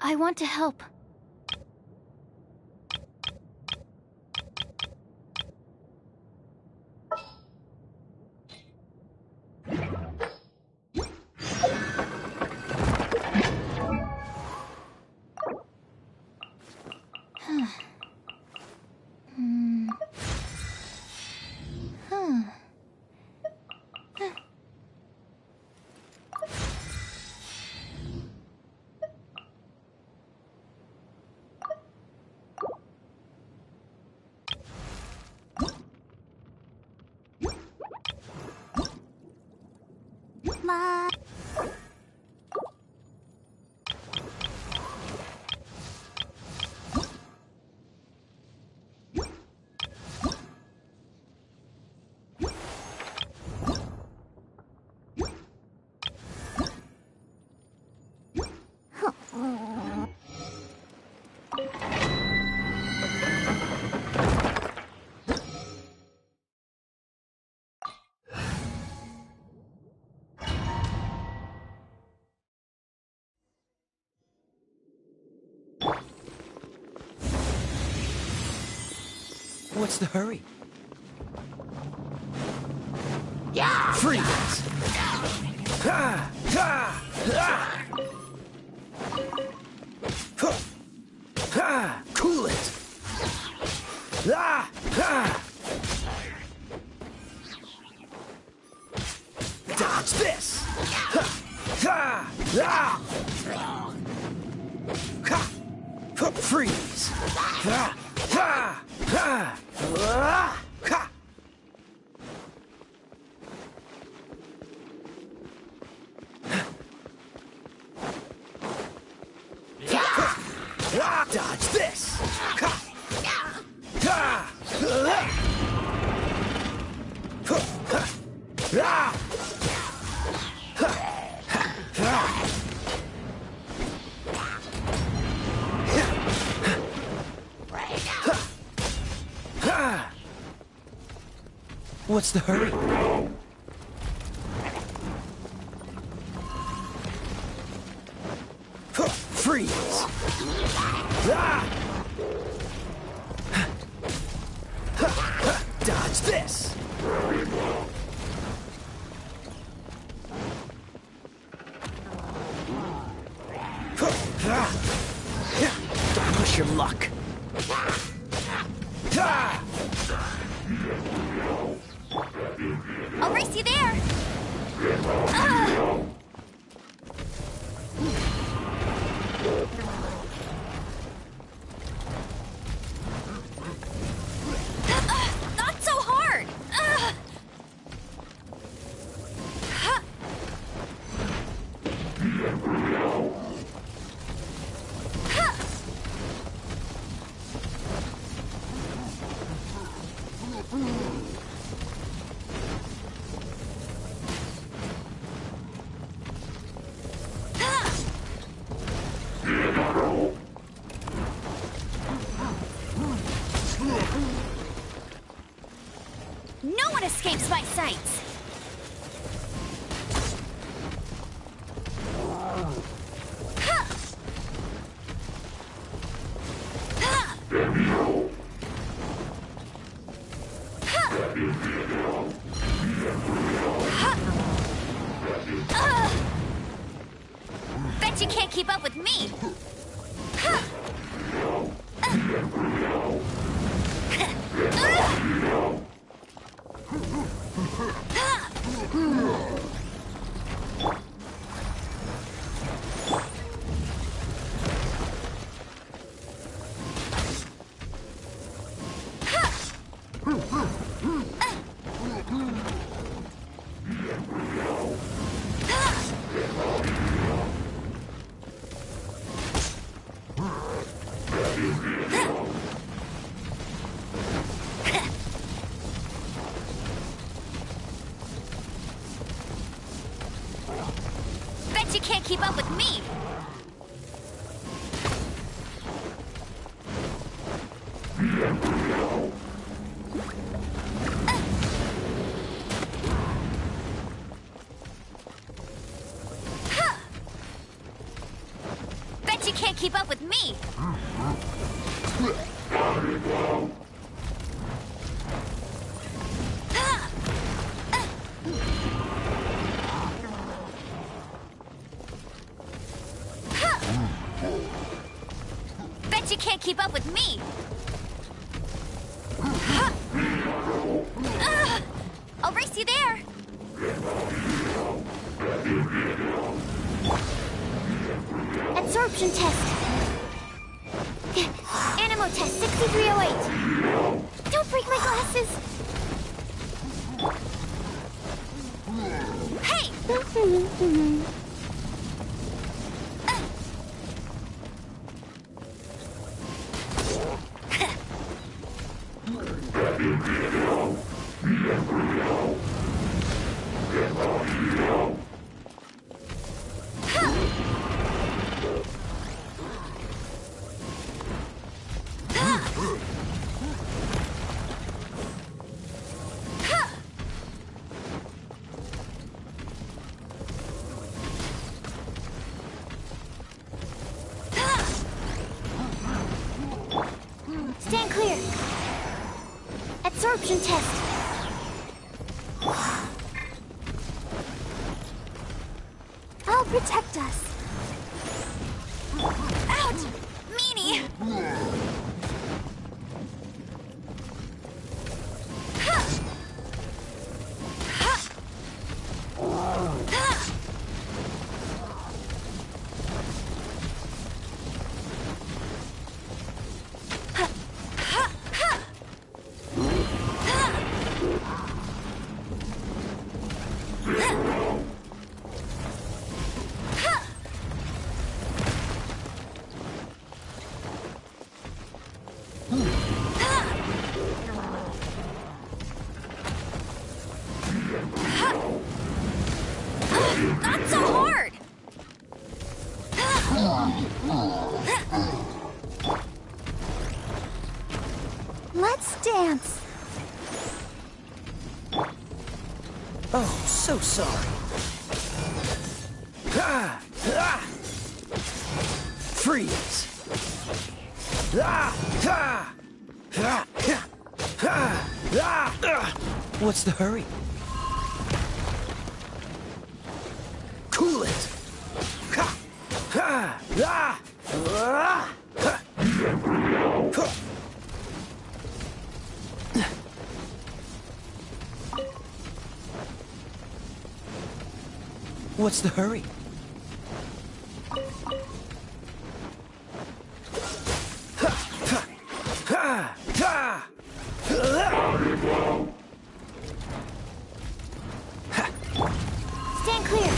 I want to help. What's the hurry? Yeah! Freeze! Ha! Ha! Ha! Huh. Ha! Cool it! Ah! Ha! Dodge this! Ha! Ha! Ah! Ha! Huh. Freeze! Ha! Ha! Ha! Ah! Ha! Dodge this! Ha! Ha! What's the hurry? Freeze! Dodge this! Don't push your luck. I'll race you there! Not so hard! No one escapes my sights! Bet you can't keep up with me! Bet you can't keep up with me! Bet Bet you can't keep up with me! Bet you can't keep up with me! I'll race you there! Absorption test. Animo test 6308. Don't break my glasses. Hey! Stand clear. Absorption test. I'll protect us. Ouch! Meanie! Not so hard! Let's dance. Oh, so sorry. Freeze! What's the hurry? Cool it! What's the hurry? Stand clear.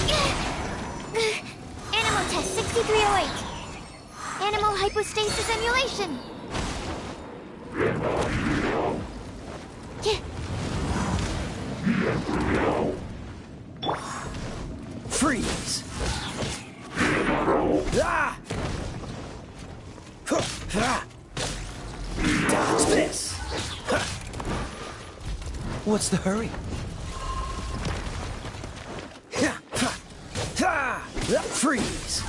Animo test 6308. Animal hypostasis emulation. Freeze! Dodge this! What's the hurry? Freeze!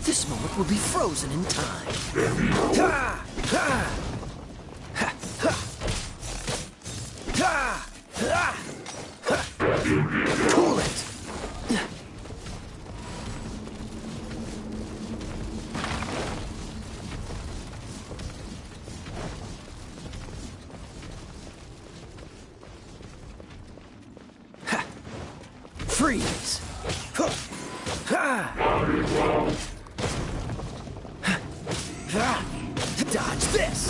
This moment will be frozen in time. Cool it! Freeze! Dodge this!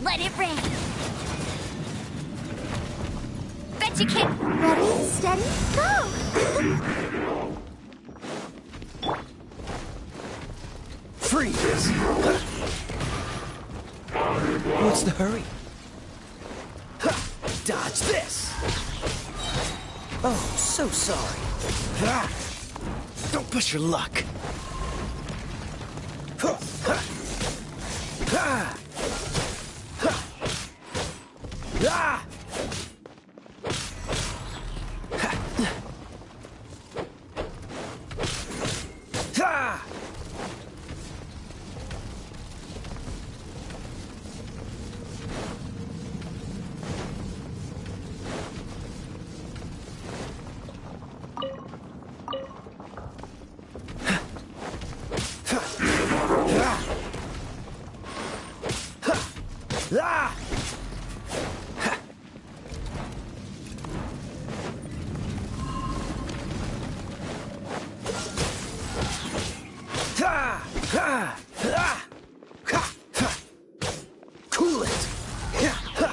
Let it rain! Bet you can't... Ready, steady, go! Freeze! What's the hurry? Dodge this! Oh, so sorry. Don't push your luck. Ha! Ha! Ah! Ha! Ha! Ah! Ha! Ha! Ah! Ha! Ha! Cool it! Ha! Ha!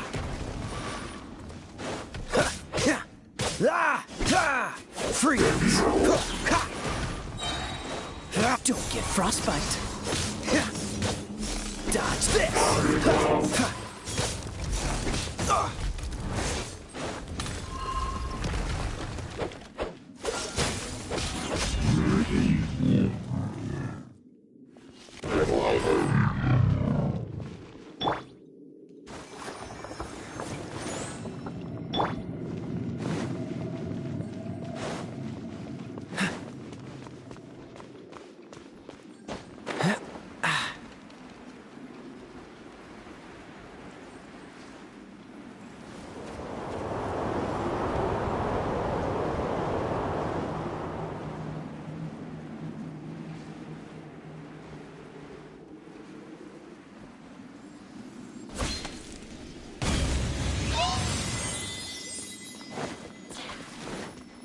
Ha! Ha! Ah! Ha! Freeze! Ha! Ha! Ha! Don't get frostbite! Ha! Dodge this! Ha! Ha!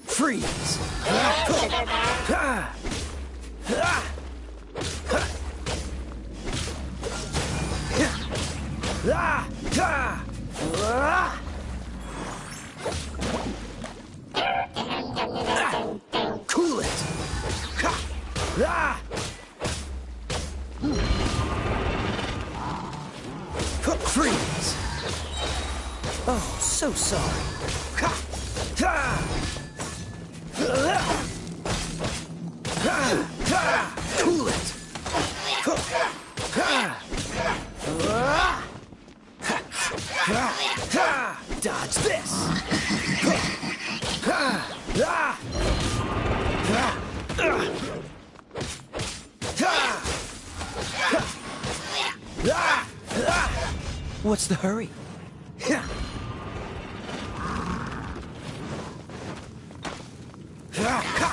Freeze! Ha! Ha! Ha! Ah! Ha! Ah! Cool it! Ha! Ah! Freeze! Oh, so sorry. Ha! Ha! Cool it! Dodge this! What's the hurry?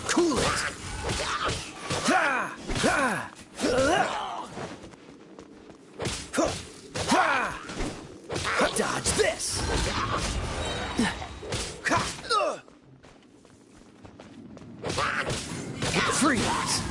Cool it! Dodge this! Freeze!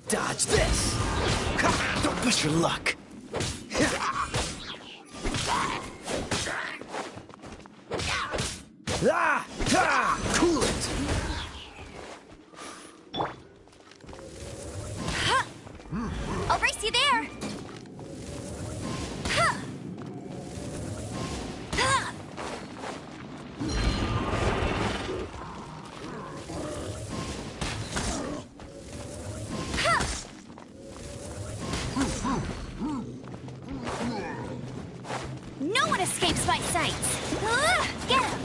Dodge this! Don't push your luck! Cool it! I'll race you there. No one escapes my sights. Get him.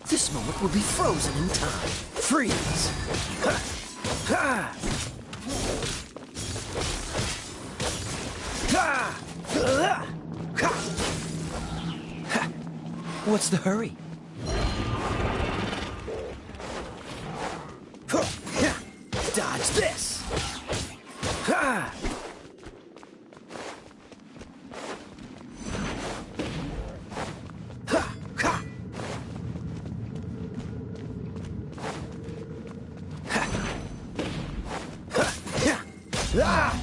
This moment will be frozen in time. Freeze! What's the hurry? Dodge this! Let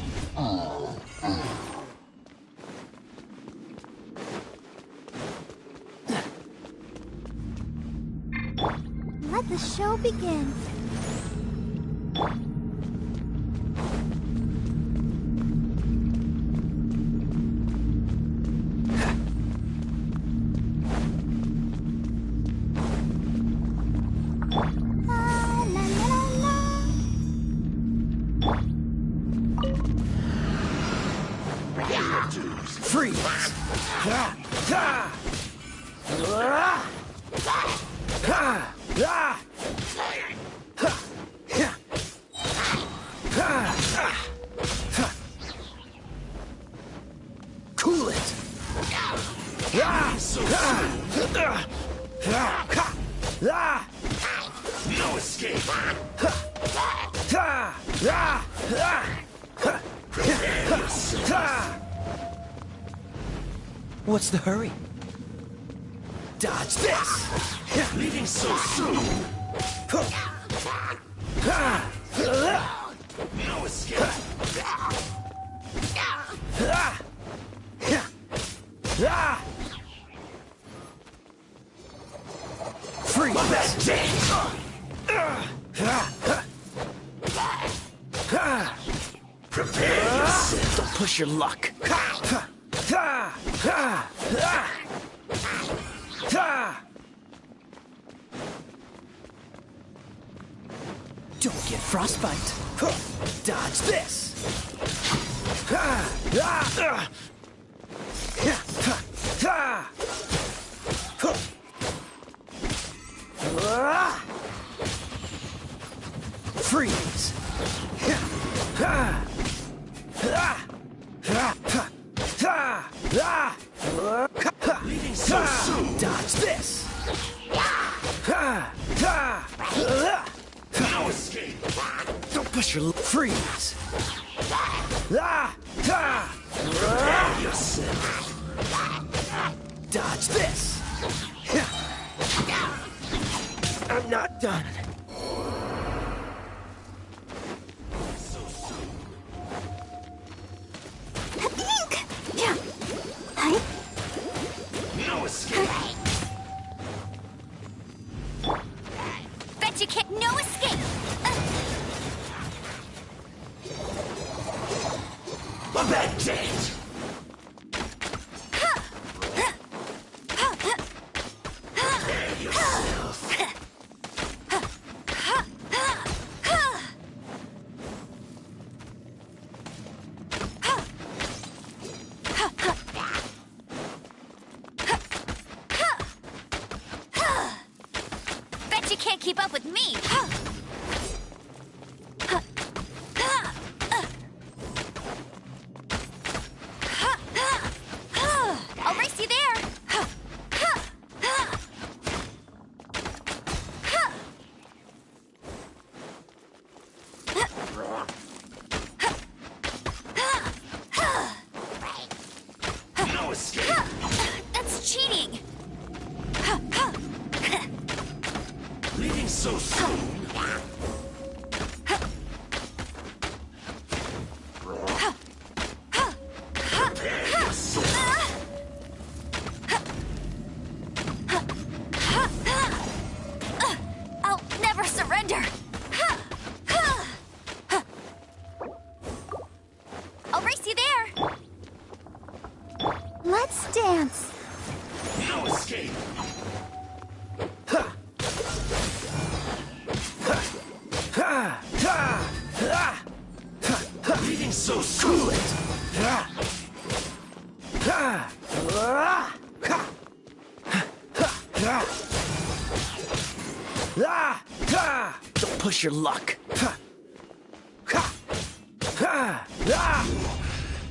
the show begin. La, la, la, la. Freeze! Cool it! No escape. What's the hurry? Dodge this! Leaving so soon. No escape. Freeze! That dance. Prepare yourself. Don't push your luck. Don't get frostbite. Dodge this. Freeze. Leaving so soon. Dodge this. No escape. Don't push your freeze. Prepare yourself. Dodge this. I'm not done. No escape. Bet you can't. No escape. A bad dance. Prepare yourself. Bet you can't keep up with me. I'll race you there. No escape. That's cheating. Leaving so soon. Prepare yourself. I'll never surrender. I'll race you there. Let's dance. No escape. Leaving so soon. Don't push your luck.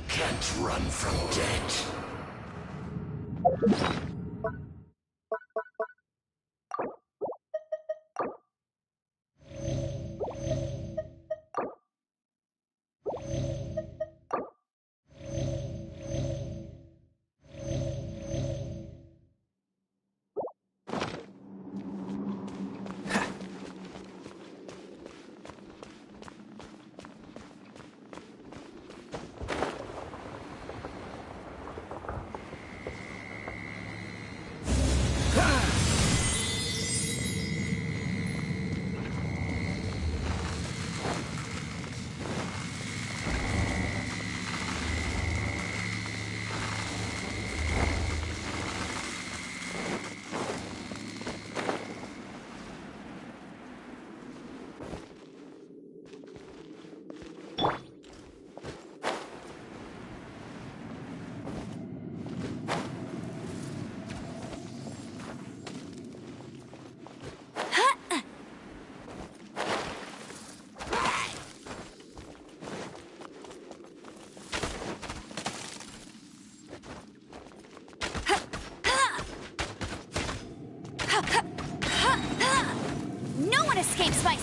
Can't run from death.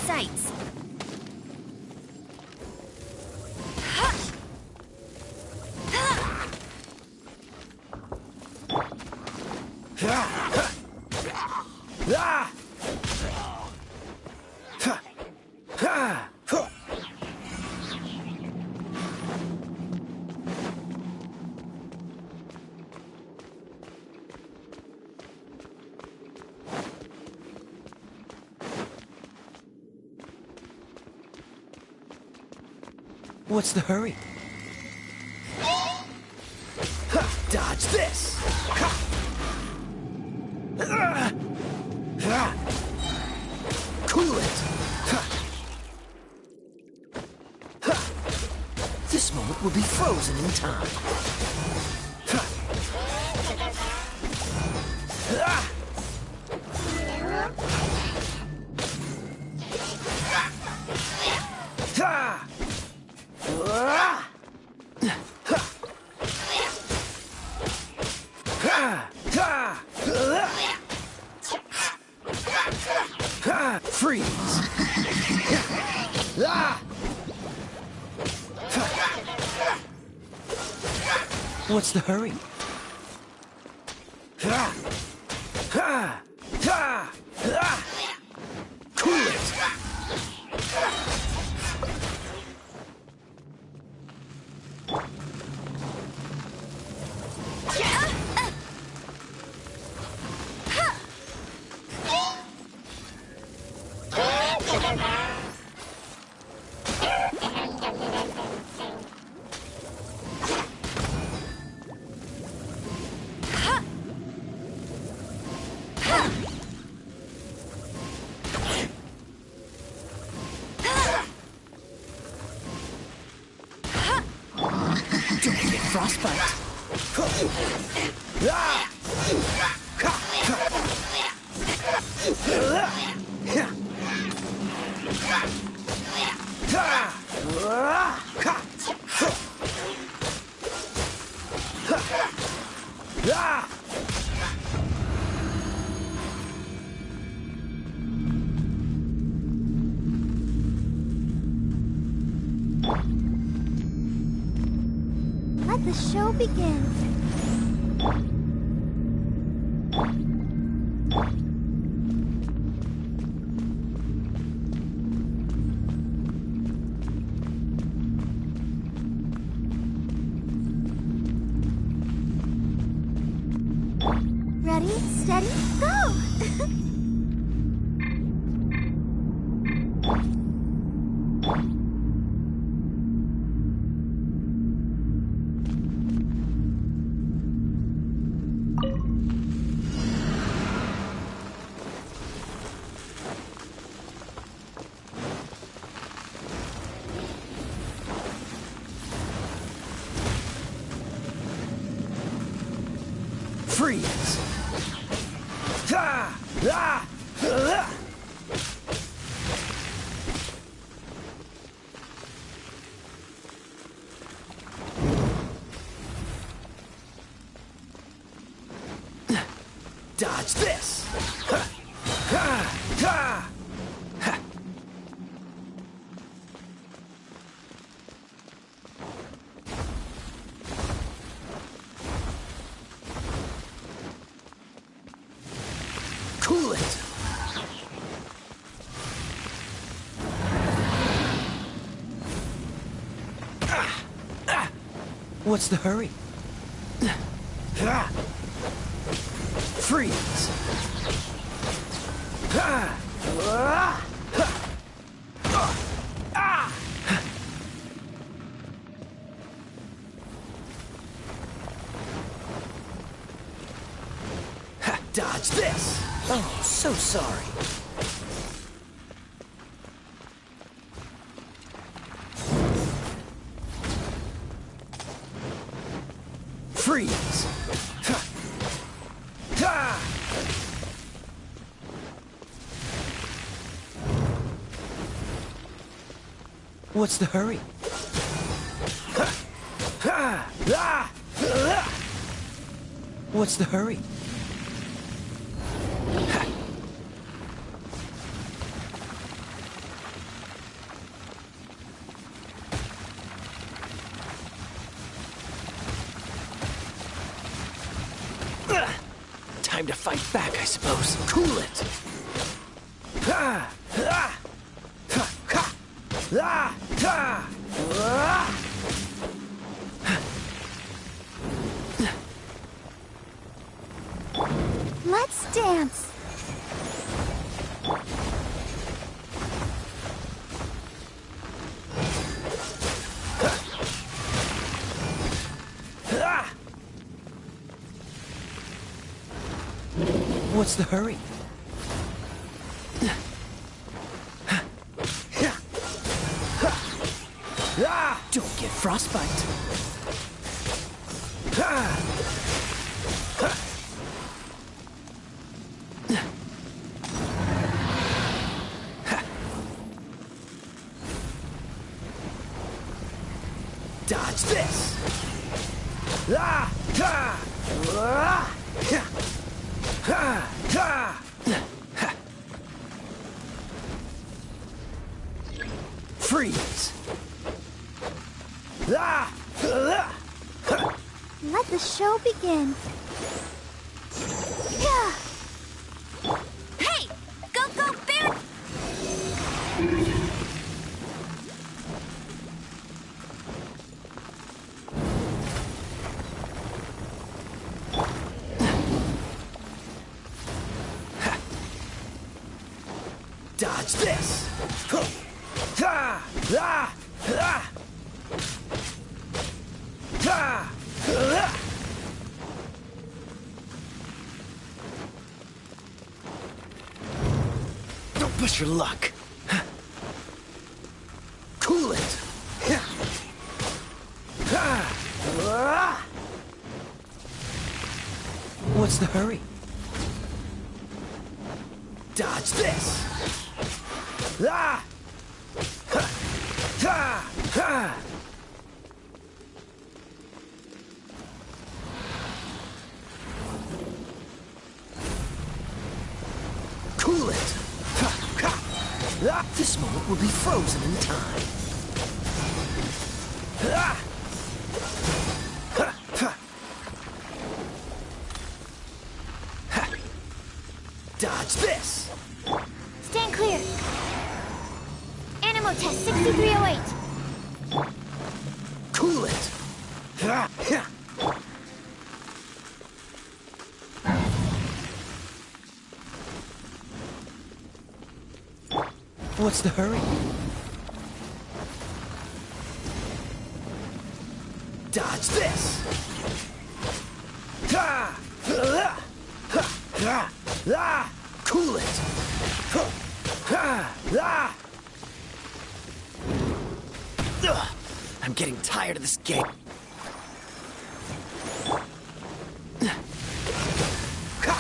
sights. What's the hurry? Dodge this! Cool it! This moment will be frozen in time. Freeze! What's the hurry? Cool it! Don't get frostbite. Let the show begin. Ready, steady, go! Freeze! Dodge this! Cool it! What's the hurry? Freeze! Dodge this! Oh, so sorry. Freeze! What's the hurry? What's the hurry? Time to fight back, I suppose. Cool it! Ha! Ha! Ha! Ha! Ha! Ha! Ah! Let's dance. Ah! What's the hurry? Don't get frostbite. Dodge this! Ah! Ha! Ah! Ha! Ha! Ha! Ha! Freeze! Ah! Ah! Ha! Let the show begin. Yeah. Hey! Go, go, bear! Dodge this! Ha! Ha! Ha! Ha! Ha! Ha! Don't push your luck. Cool it! Ha! Ha! Ah! What's the hurry? Dodge this! Ah! Ha! Ha! Ha! Cool it! Ha! Ha! Ah! This moment will be frozen in time. Ah! Ha! Ha! Ha! Dodge this! Stand clear. Animal test 6308. Cool it! Ha! Ha! What's the hurry? Dodge this! Ha! Ha! Ha! Ha! Ha! Cool it! Ha! Ha! Ha! Ugh, I'm getting tired of this game. Ha!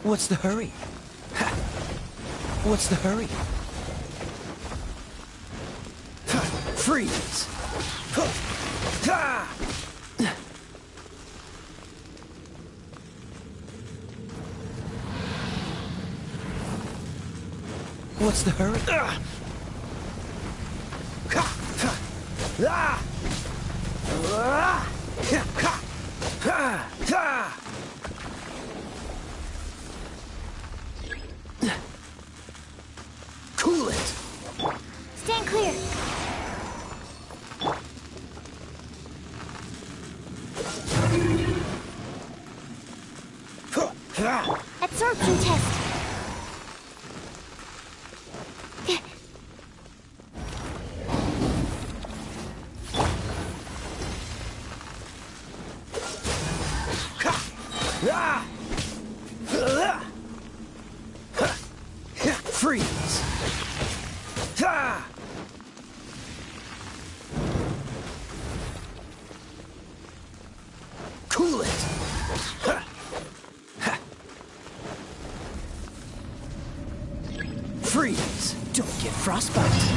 What's the hurry? Ha! What's the hurry? Ha! Freeze! Ha! Ha! What's the hurry? Ha! Ha! Ah! Ah! Ha! Ha! Ha! Cool it! Stand clear. Ha! Ha! Absorption test. Ah! Ah! Ha! Ha! Freeze! Ha! Cool it! Ha! Ha! Freeze! Don't get frostbite!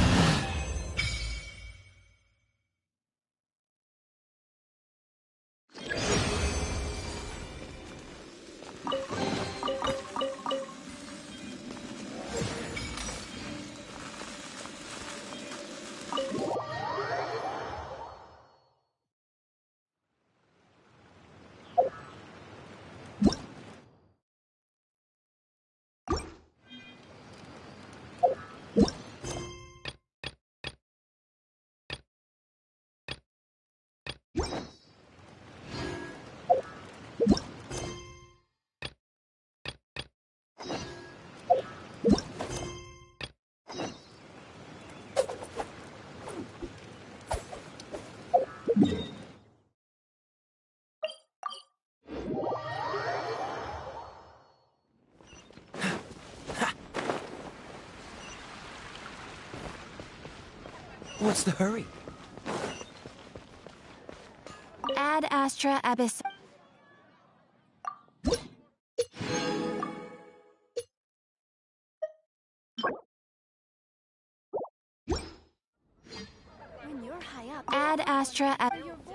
What's the hurry? Ad Astra Abyss. When you're high up, Ad Astra Abyss. Your voice.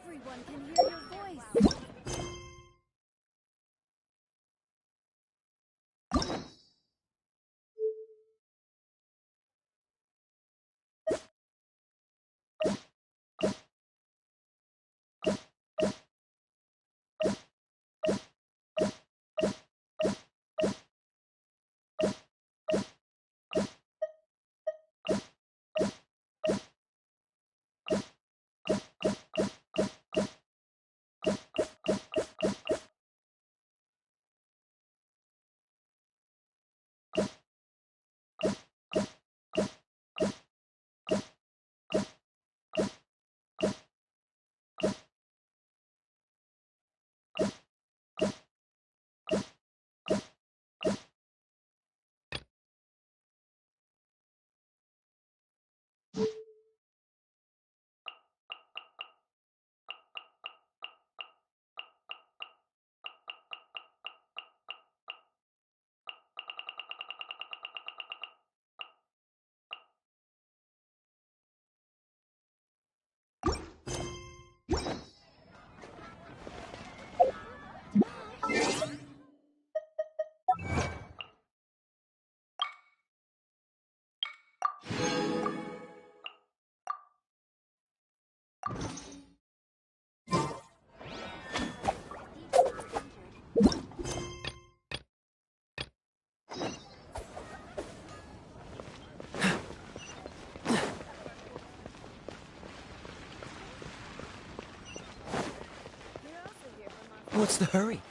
Everyone can hear your voice. What's the hurry?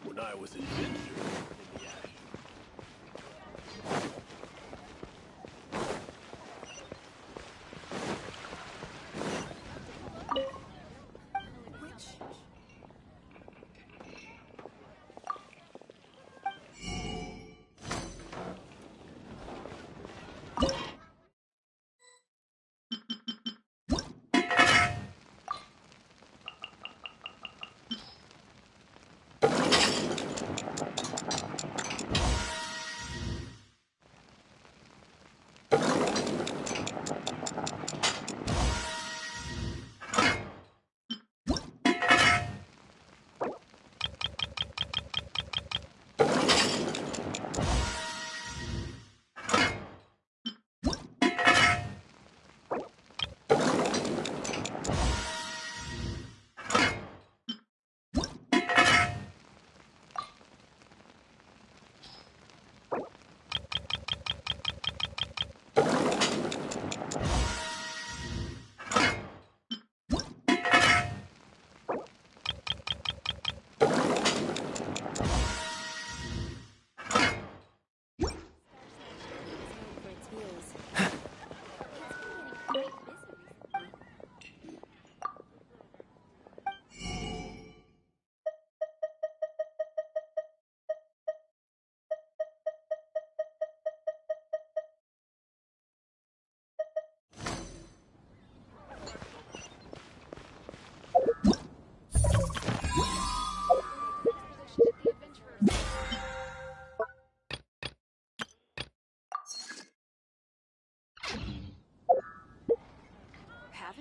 When I was in Ginger in the ash.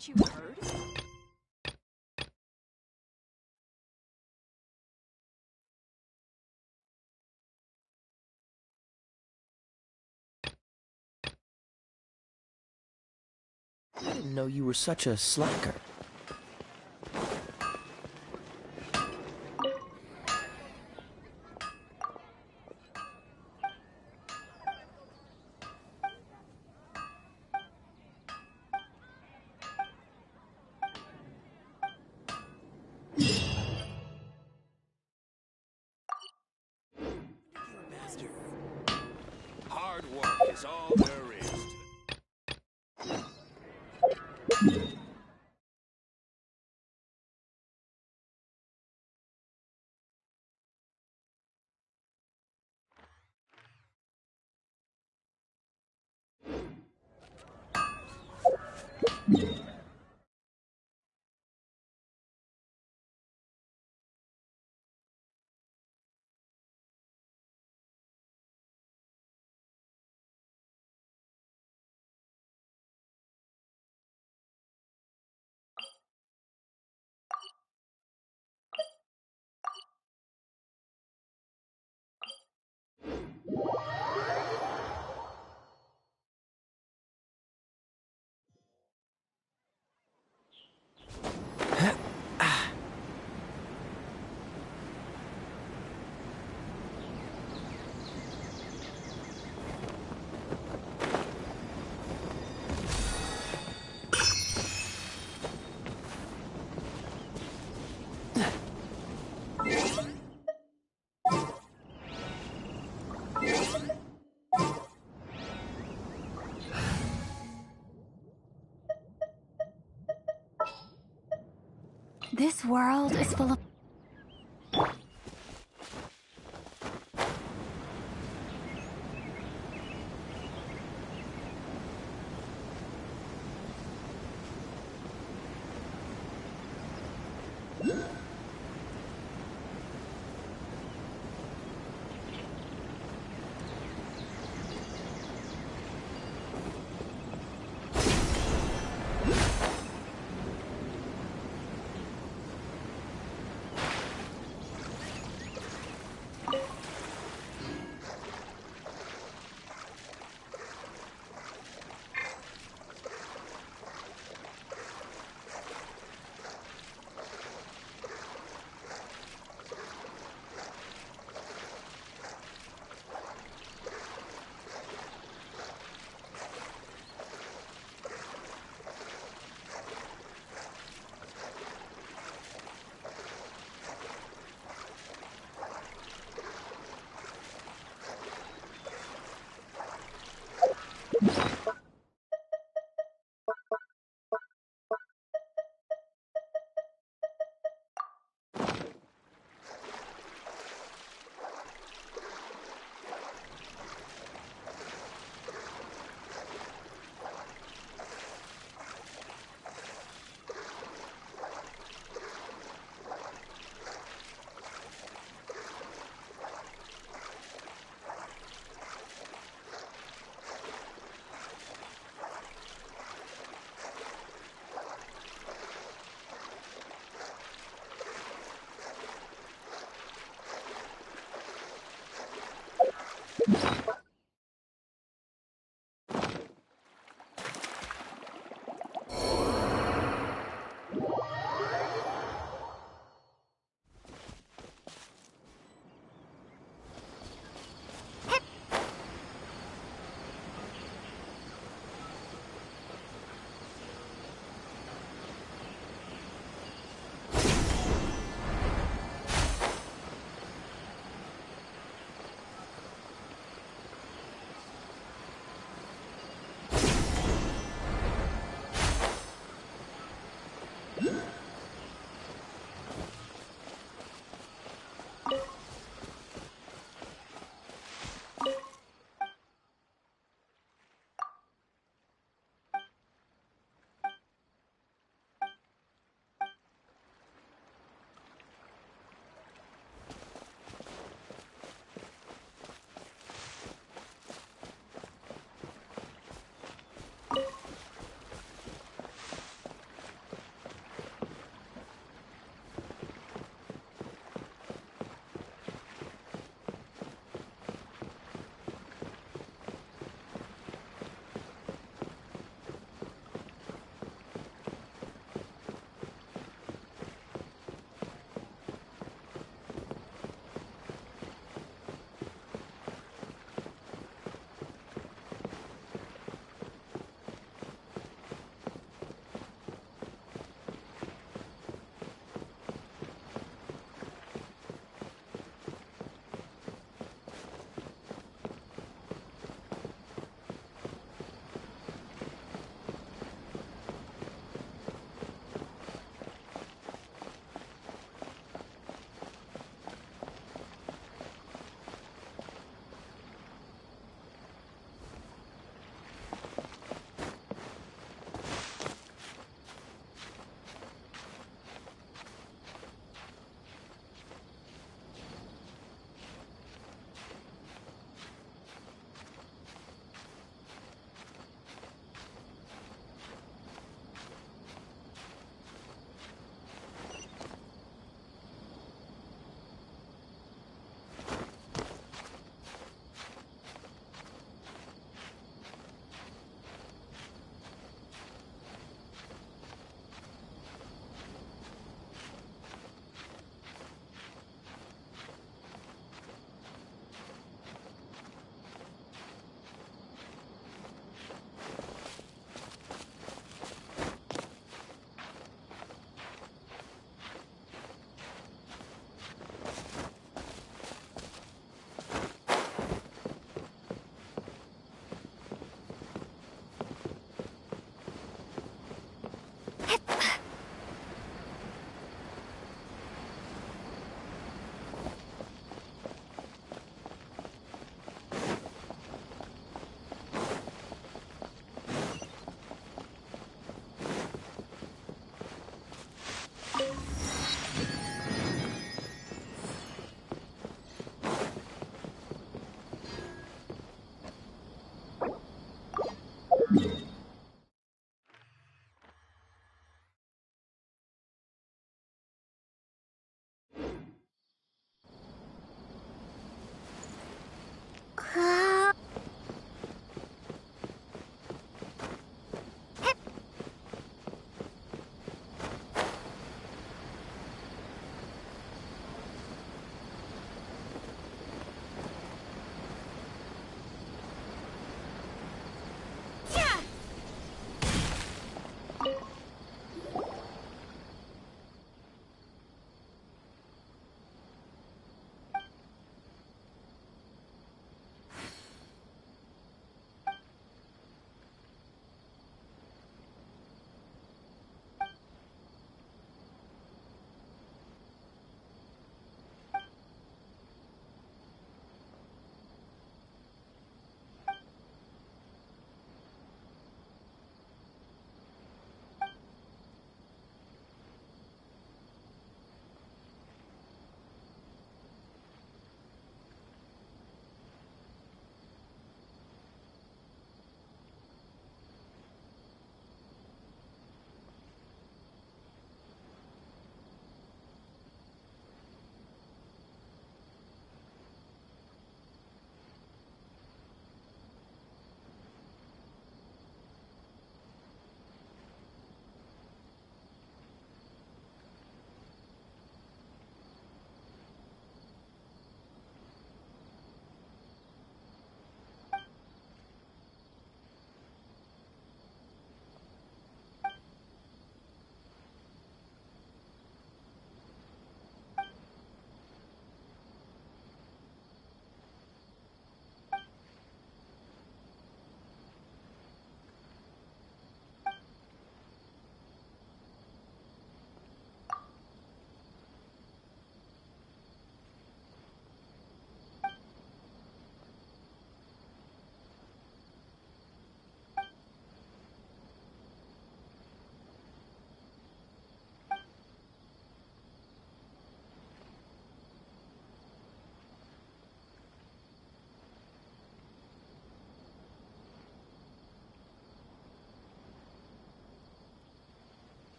Haven't you heard? I didn't know you were such a slacker. Hard work is all there is. This world is full of...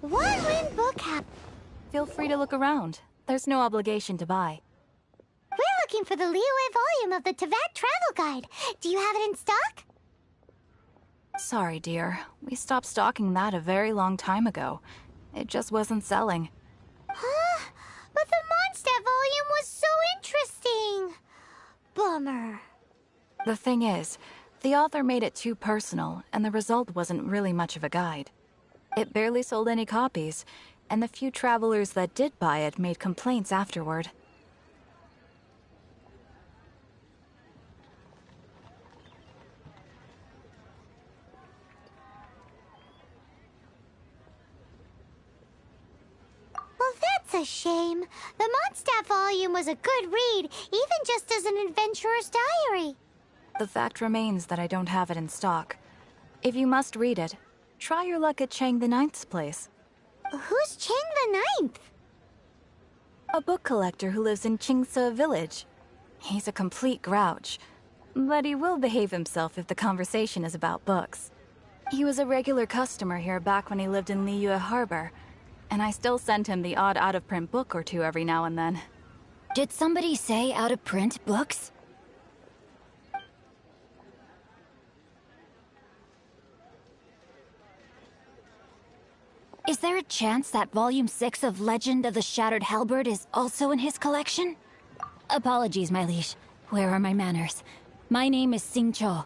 One win book hap. Feel free to look around. There's no obligation to buy. We're looking for the Liyue volume of the Teyvat Travel Guide. Do you have it in stock? Sorry, dear. We stopped stocking that a very long time ago. It just wasn't selling. Huh? But the Mondstadt volume was so interesting. Bummer. The thing is, the author made it too personal, and the result wasn't really much of a guide. It barely sold any copies, and the few travelers that did buy it made complaints afterward. Well, that's a shame. The Mondstadt volume was a good read, even just as an adventurer's diary. The fact remains that I don't have it in stock. If you must read it, try your luck at Chang the Ninth's place. Who's Chang the Ninth? A book collector who lives in Qingse village. He's a complete grouch, but he will behave himself if the conversation is about books. He was a regular customer here back when he lived in Liyue Harbor, and I still send him the odd out-of-print book or two every now and then. Did somebody say out-of-print books? Is there a chance that Volume 6 of Legend of the Shattered Halberd is also in his collection? Apologies, my liege. Where are my manners? My name is Sing Cho,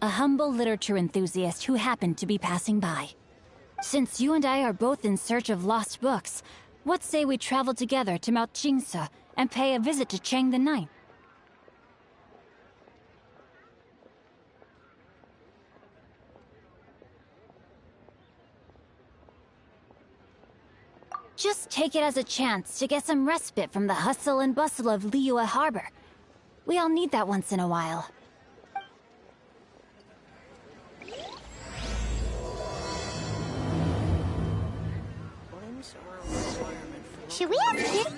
a humble literature enthusiast who happened to be passing by. Since you and I are both in search of lost books, what say we travel together to Mount Qingse and pay a visit to Chang the Ninth? Just take it as a chance to get some respite from the hustle and bustle of Liyue Harbor. We all need that once in a while. Should we have kids?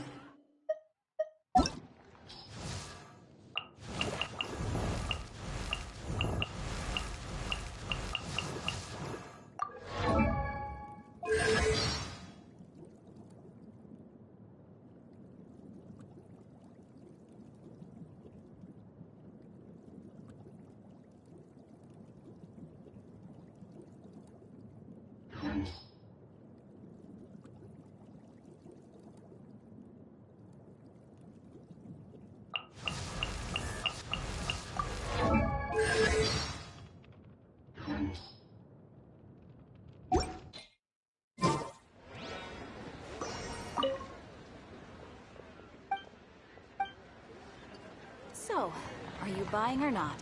So, are you buying or not?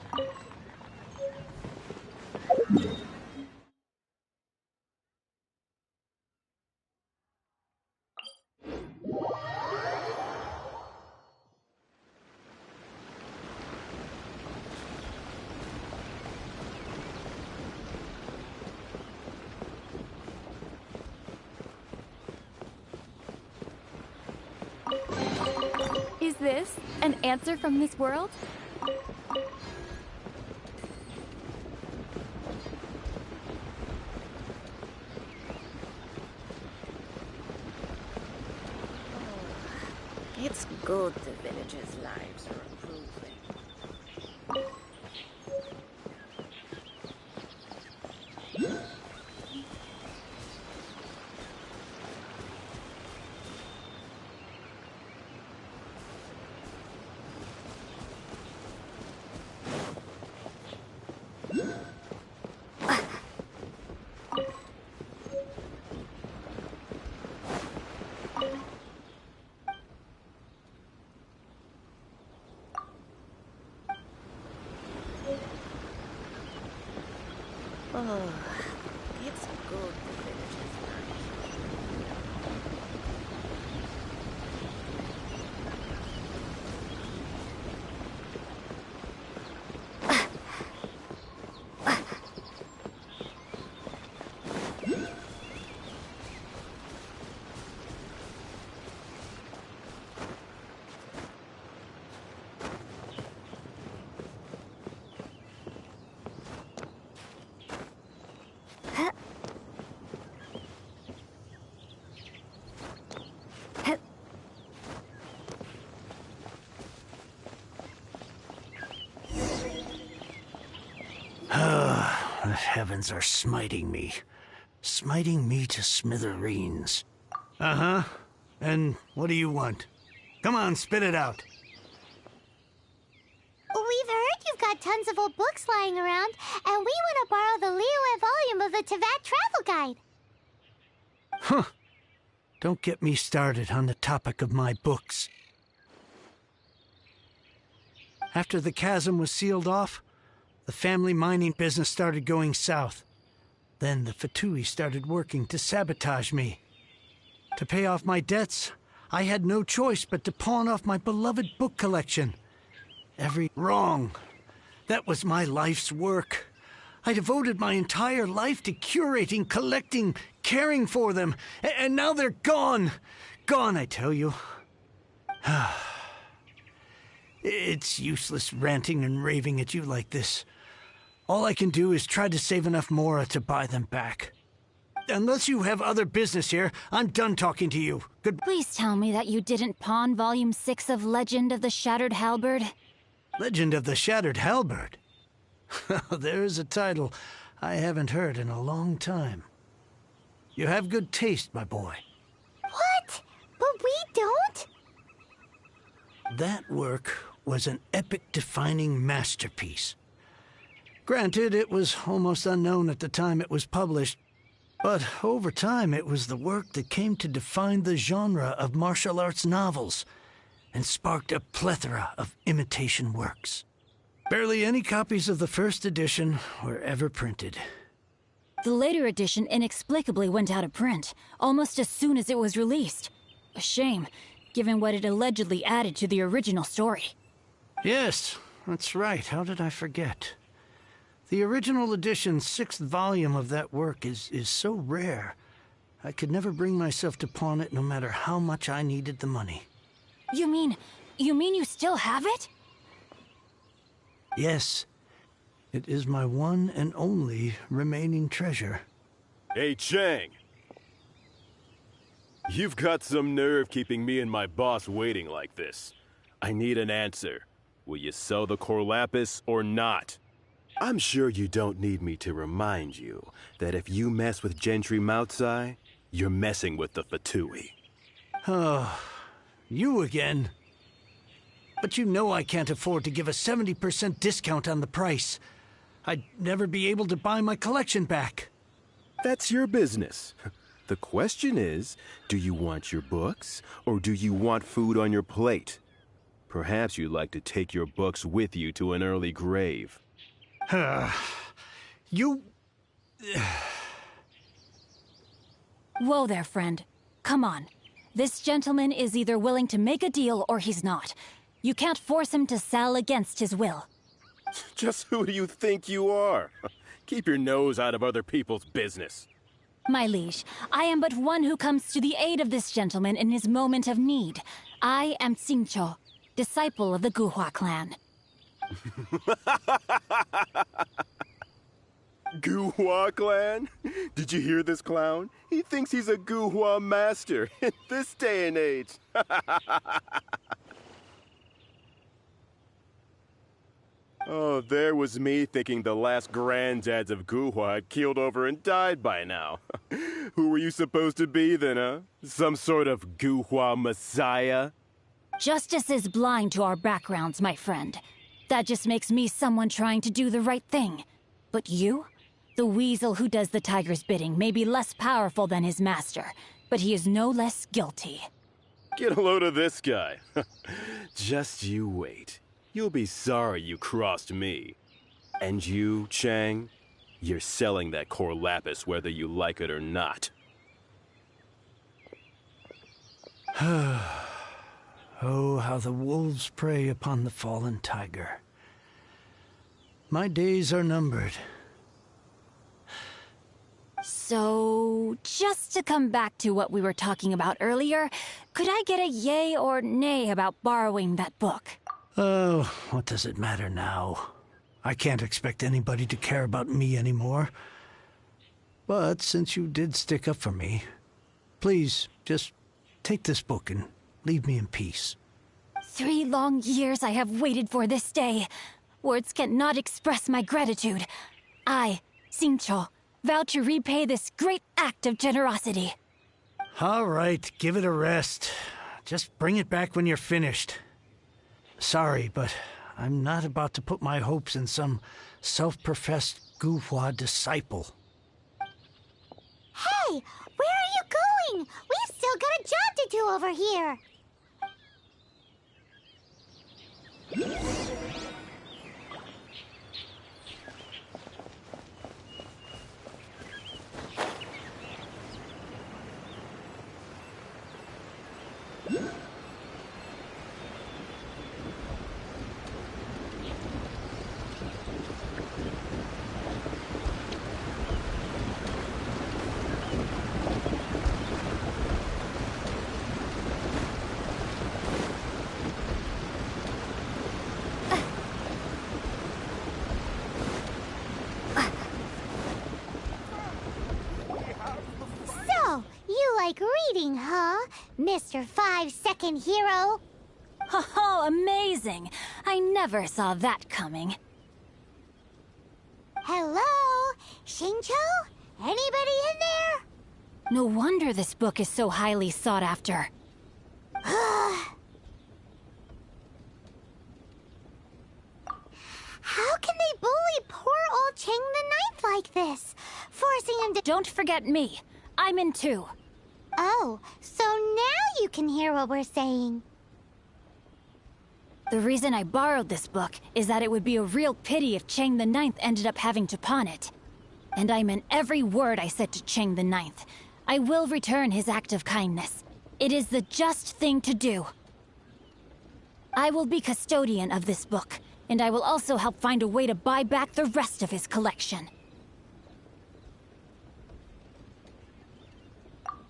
Is this an answer from this world? It's good the villagers' lives are improving. Oh, it's good the villagers' lives. heavens are smiting me. Smiting me to smithereens. Uh-huh. And what do you want? Come on, spit it out. We've heard you've got tons of old books lying around, and we want to borrow the Liyue volume of the Teyvat Travel Guide. Huh. Don't get me started on the topic of my books. After the chasm was sealed off, the family mining business started going south. Then the Fatui started working to sabotage me. To pay off my debts, I had no choice but to pawn off my beloved book collection. Wrong. That was my life's work. I devoted my entire life to curating, collecting, caring for them, and now they're gone. Gone, I tell you. It's useless ranting and raving at you like this. All I can do is try to save enough Mora to buy them back. Unless you have other business here, I'm done talking to you. Please tell me that you didn't pawn Volume 6 of Legend of the Shattered Halberd. Legend of the Shattered Halberd? There's a title I haven't heard in a long time. You have good taste, my boy. What? But we don't? That work was an epic-defining masterpiece. Granted, it was almost unknown at the time it was published, but over time it was the work that came to define the genre of martial arts novels and sparked a plethora of imitation works. Barely any copies of the first edition were ever printed. The later edition inexplicably went out of print, almost as soon as it was released. A shame, given what it allegedly added to the original story. Yes, that's right. How did I forget? The original edition's 6th volume of that work is so rare, I could never bring myself to pawn it no matter how much I needed the money. You mean you still have it? Yes. It is my one and only remaining treasure. Hey, Chang! You've got some nerve keeping me and my boss waiting like this. I need an answer. Will you sell the core lapis or not? I'm sure you don't need me to remind you that if you mess with Gentry Moutsai, you're messing with the Fatui. Oh, you again. But you know I can't afford to give a 70% discount on the price. I'd never be able to buy my collection back. That's your business. The question is, do you want your books, or do you want food on your plate? Perhaps you'd like to take your books with you to an early grave. You... Whoa there, friend. Come on. This gentleman is either willing to make a deal or he's not. You can't force him to sell against his will. Just who do you think you are? Keep your nose out of other people's business. My liege, I am but one who comes to the aid of this gentleman in his moment of need. I am Xingqiu, disciple of the Guhua clan. Guhua clan? Did you hear this clown? He thinks he's a Guhua master in this day and age. Oh, there was me thinking the last granddads of Guhua had keeled over and died by now. Who were you supposed to be then, huh? Some sort of Guhua messiah? Justice is blind to our backgrounds, my friend. That just makes me someone trying to do the right thing. But you? The weasel who does the tiger's bidding may be less powerful than his master, but he is no less guilty. Get a load of this guy. Just you wait. You'll be sorry you crossed me. And you, Chang, you're selling that core lapis whether you like it or not. Oh, how the wolves prey upon the fallen tiger. My days are numbered. So, just to come back to what we were talking about earlier, could I get a yay or nay about borrowing that book? Oh, what does it matter now? I can't expect anybody to care about me anymore. But since you did stick up for me, please, just take this book and leave me in peace. 3 long years I have waited for this day. Words cannot express my gratitude. I, Xingqiu, vow to repay this great act of generosity. All right, give it a rest. Just bring it back when you're finished. Sorry, but I'm not about to put my hopes in some self-professed Guhua disciple. Hey, where are you going? We've still got a job to do over here. Like reading, huh? Mr. 5-second hero? Oh, amazing! I never saw that coming. Hello? Xingqiu? Anybody in there? No wonder this book is so highly sought after. How can they bully poor old Cheng the Ninth like this? Forcing him to— Don't forget me. I'm in too. Oh, so now you can hear what we're saying. The reason I borrowed this book is that it would be a real pity if Cheng the Ninth ended up having to pawn it. And I meant every word I said to Cheng the Ninth. I will return his act of kindness. It is the just thing to do. I will be custodian of this book, and I will also help find a way to buy back the rest of his collection.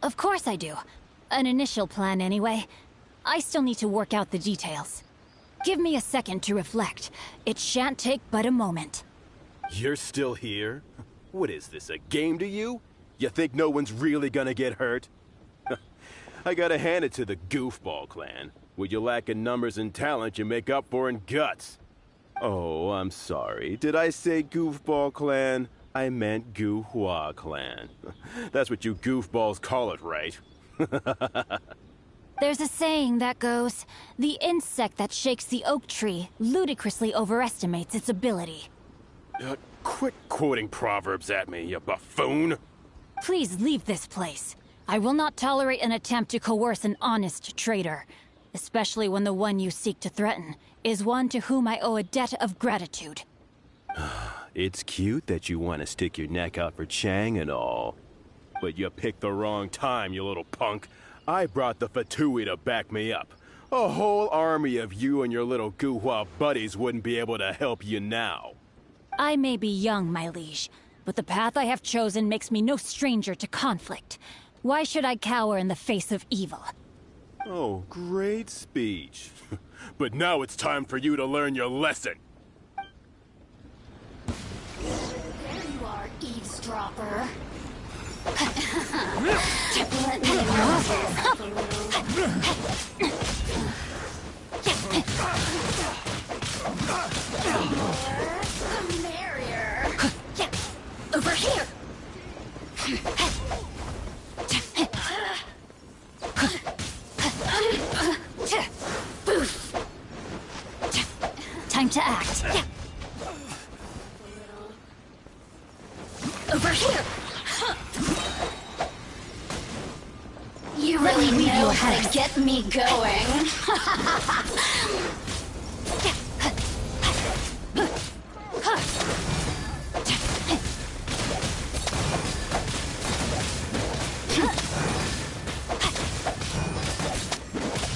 Of course I do. An initial plan, anyway. I still need to work out the details. Give me a second to reflect. It shan't take but a moment. You're still here? What is this, a game to you? You think no one's really gonna get hurt? I gotta hand it to the Goofball clan. What you lack in numbers and talent, you make up for in guts. Oh, I'm sorry. Did I say Goofball clan? I meant Guhua clan. That's what you goofballs call it, right? There's a saying that goes, the insect that shakes the oak tree ludicrously overestimates its ability. Quit quoting proverbs at me, you buffoon! Please leave this place. I will not tolerate an attempt to coerce an honest trader, especially when the one you seek to threaten is one to whom I owe a debt of gratitude. It's cute that you want to stick your neck out for Chang and all. But you picked the wrong time, you little punk. I brought the Fatui to back me up. A whole army of you and your little Guhua buddies wouldn't be able to help you now. I may be young, my liege, but the path I have chosen makes me no stranger to conflict. Why should I cower in the face of evil? Oh, great speech. But now it's time for you to learn your lesson. There you are, eavesdropper. Let me the merrier. Over here. Time to act. Over here. You really know how to get me going.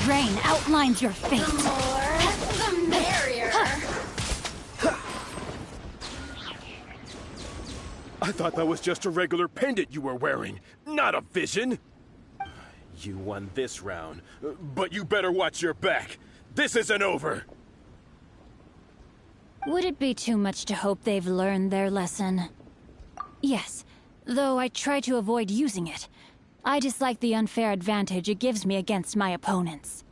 Rain outlines your fate. The more, the merrier. I thought that was just a regular pendant you were wearing, not a vision. You won this round, but you better watch your back. This isn't over. Would it be too much to hope they've learned their lesson? Yes, though I try to avoid using it. I dislike the unfair advantage it gives me against my opponents.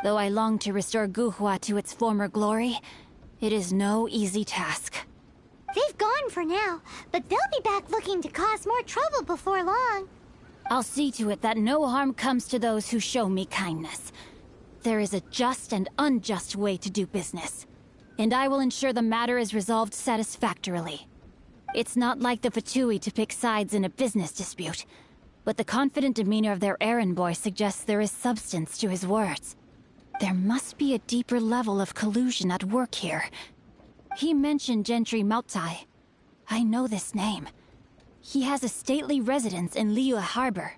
Though I long to restore Guhua to its former glory, it is no easy task. They've gone for now, but they'll be back looking to cause more trouble before long. I'll see to it that no harm comes to those who show me kindness. There is a just and unjust way to do business, and I will ensure the matter is resolved satisfactorily. It's not like the Fatui to pick sides in a business dispute, but the confident demeanor of their errand boy suggests there is substance to his words. There must be a deeper level of collusion at work here. He mentioned Gentry Mautai. I know this name. He has a stately residence in Liyue Harbor.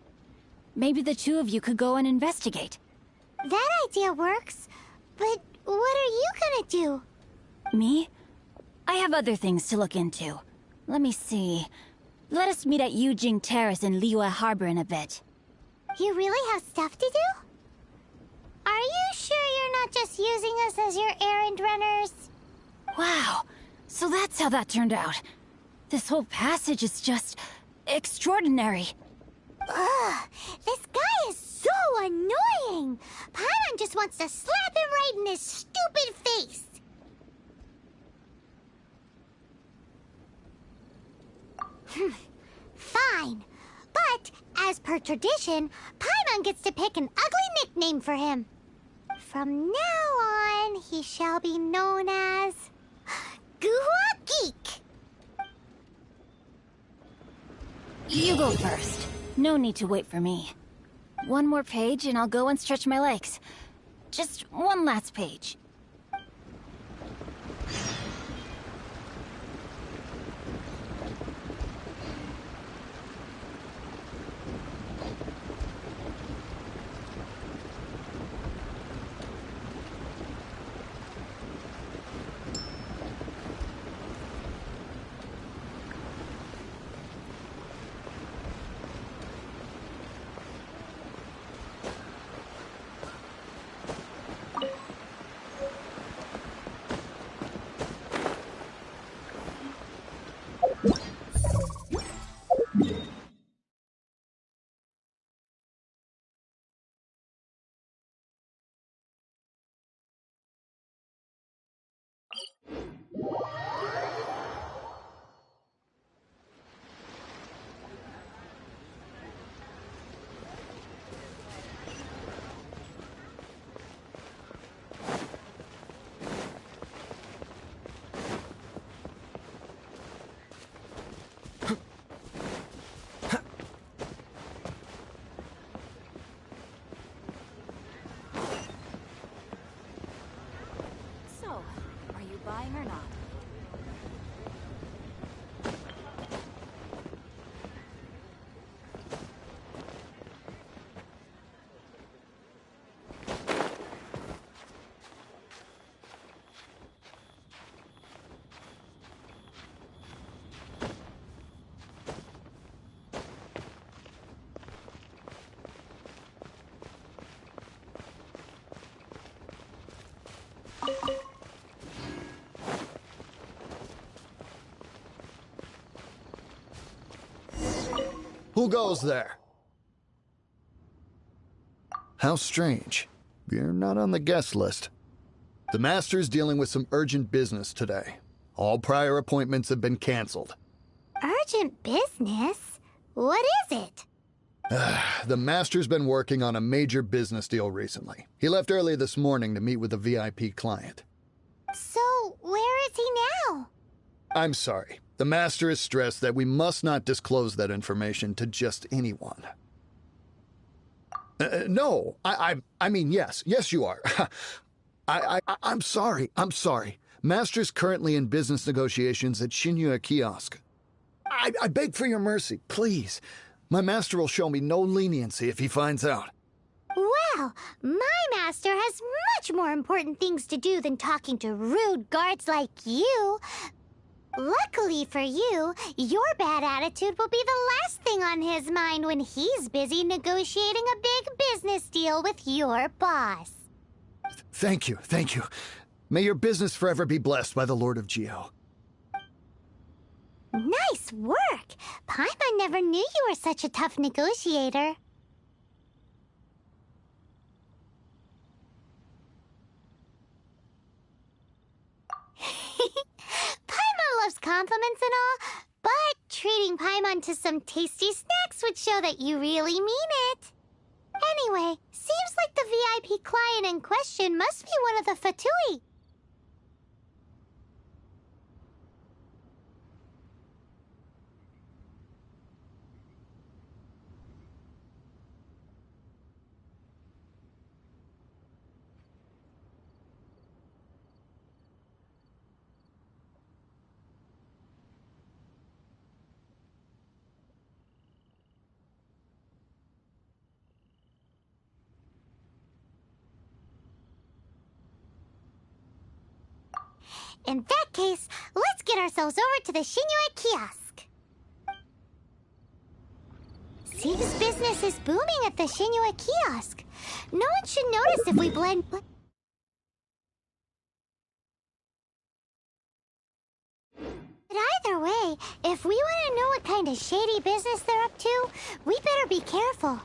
Maybe the two of you could go and investigate. That idea works, but what are you gonna do? Me? I have other things to look into. Let me see. Let us meet at Yujing Terrace in Liyue Harbor in a bit. You really have stuff to do? Are you sure you're not just using us as your errand runners? Wow, so that's how that turned out. This whole passage is just extraordinary. Ugh, this guy is so annoying! Paimon just wants to slap him right in his stupid face! Fine. But, as per tradition, Paimon gets to pick an ugly nickname for him. From now on, he shall be known as... Guhua Geek! You go first. No need to wait for me. One more page and I'll go and stretch my legs. Just one last page. Buying or not? Who goes there? How strange. You're not on the guest list. The Master's dealing with some urgent business today. All prior appointments have been canceled. Urgent business? What is it? The Master's been working on a major business deal recently. He left early this morning to meet with a VIP client. So, where is he now? I'm sorry. The Master is stressed that we must not disclose that information to just anyone. No, I mean, yes. Yes, you are. I'm sorry. Master's currently in business negotiations at Shinya Kiosk. I beg for your mercy, please. My master will show me no leniency if he finds out. Well, my master has much more important things to do than talking to rude guards like you. Luckily for you, your bad attitude will be the last thing on his mind when he's busy negotiating a big business deal with your boss. Thank you. May your business forever be blessed by the Lord of Geo. Nice work! Paimon never knew you were such a tough negotiator. Paimon loves compliments and all, but treating Paimon to some tasty snacks would show that you really mean it. Anyway, seems like the VIP client in question must be one of the Fatui. In that case, let's get ourselves over to the Shinue kiosk. Seems business is booming at the Shinue kiosk. No one should notice if we blend... But either way, if we want to know what kind of shady business they're up to, we better be careful.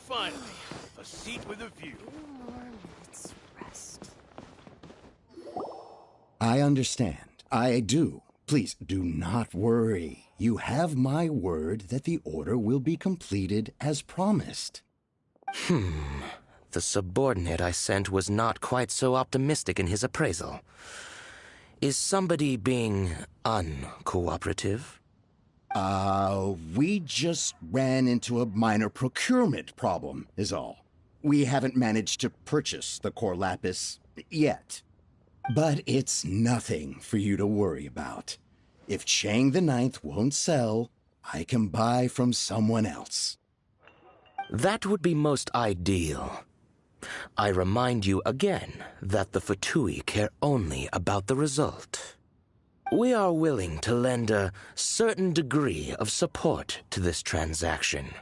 Finally, a seat with a view. 2 more minutes rest. I understand. I do. Please do not worry. You have my word that the order will be completed as promised. The subordinate I sent was not quite so optimistic in his appraisal. Is somebody being uncooperative? We just ran into a minor procurement problem, is all. We haven't managed to purchase the core lapis yet. But it's nothing for you to worry about. If Chang the Ninth won't sell, I can buy from someone else. That would be most ideal. I remind you again that the Fatui care only about the result. We are willing to lend a certain degree of support to this transaction.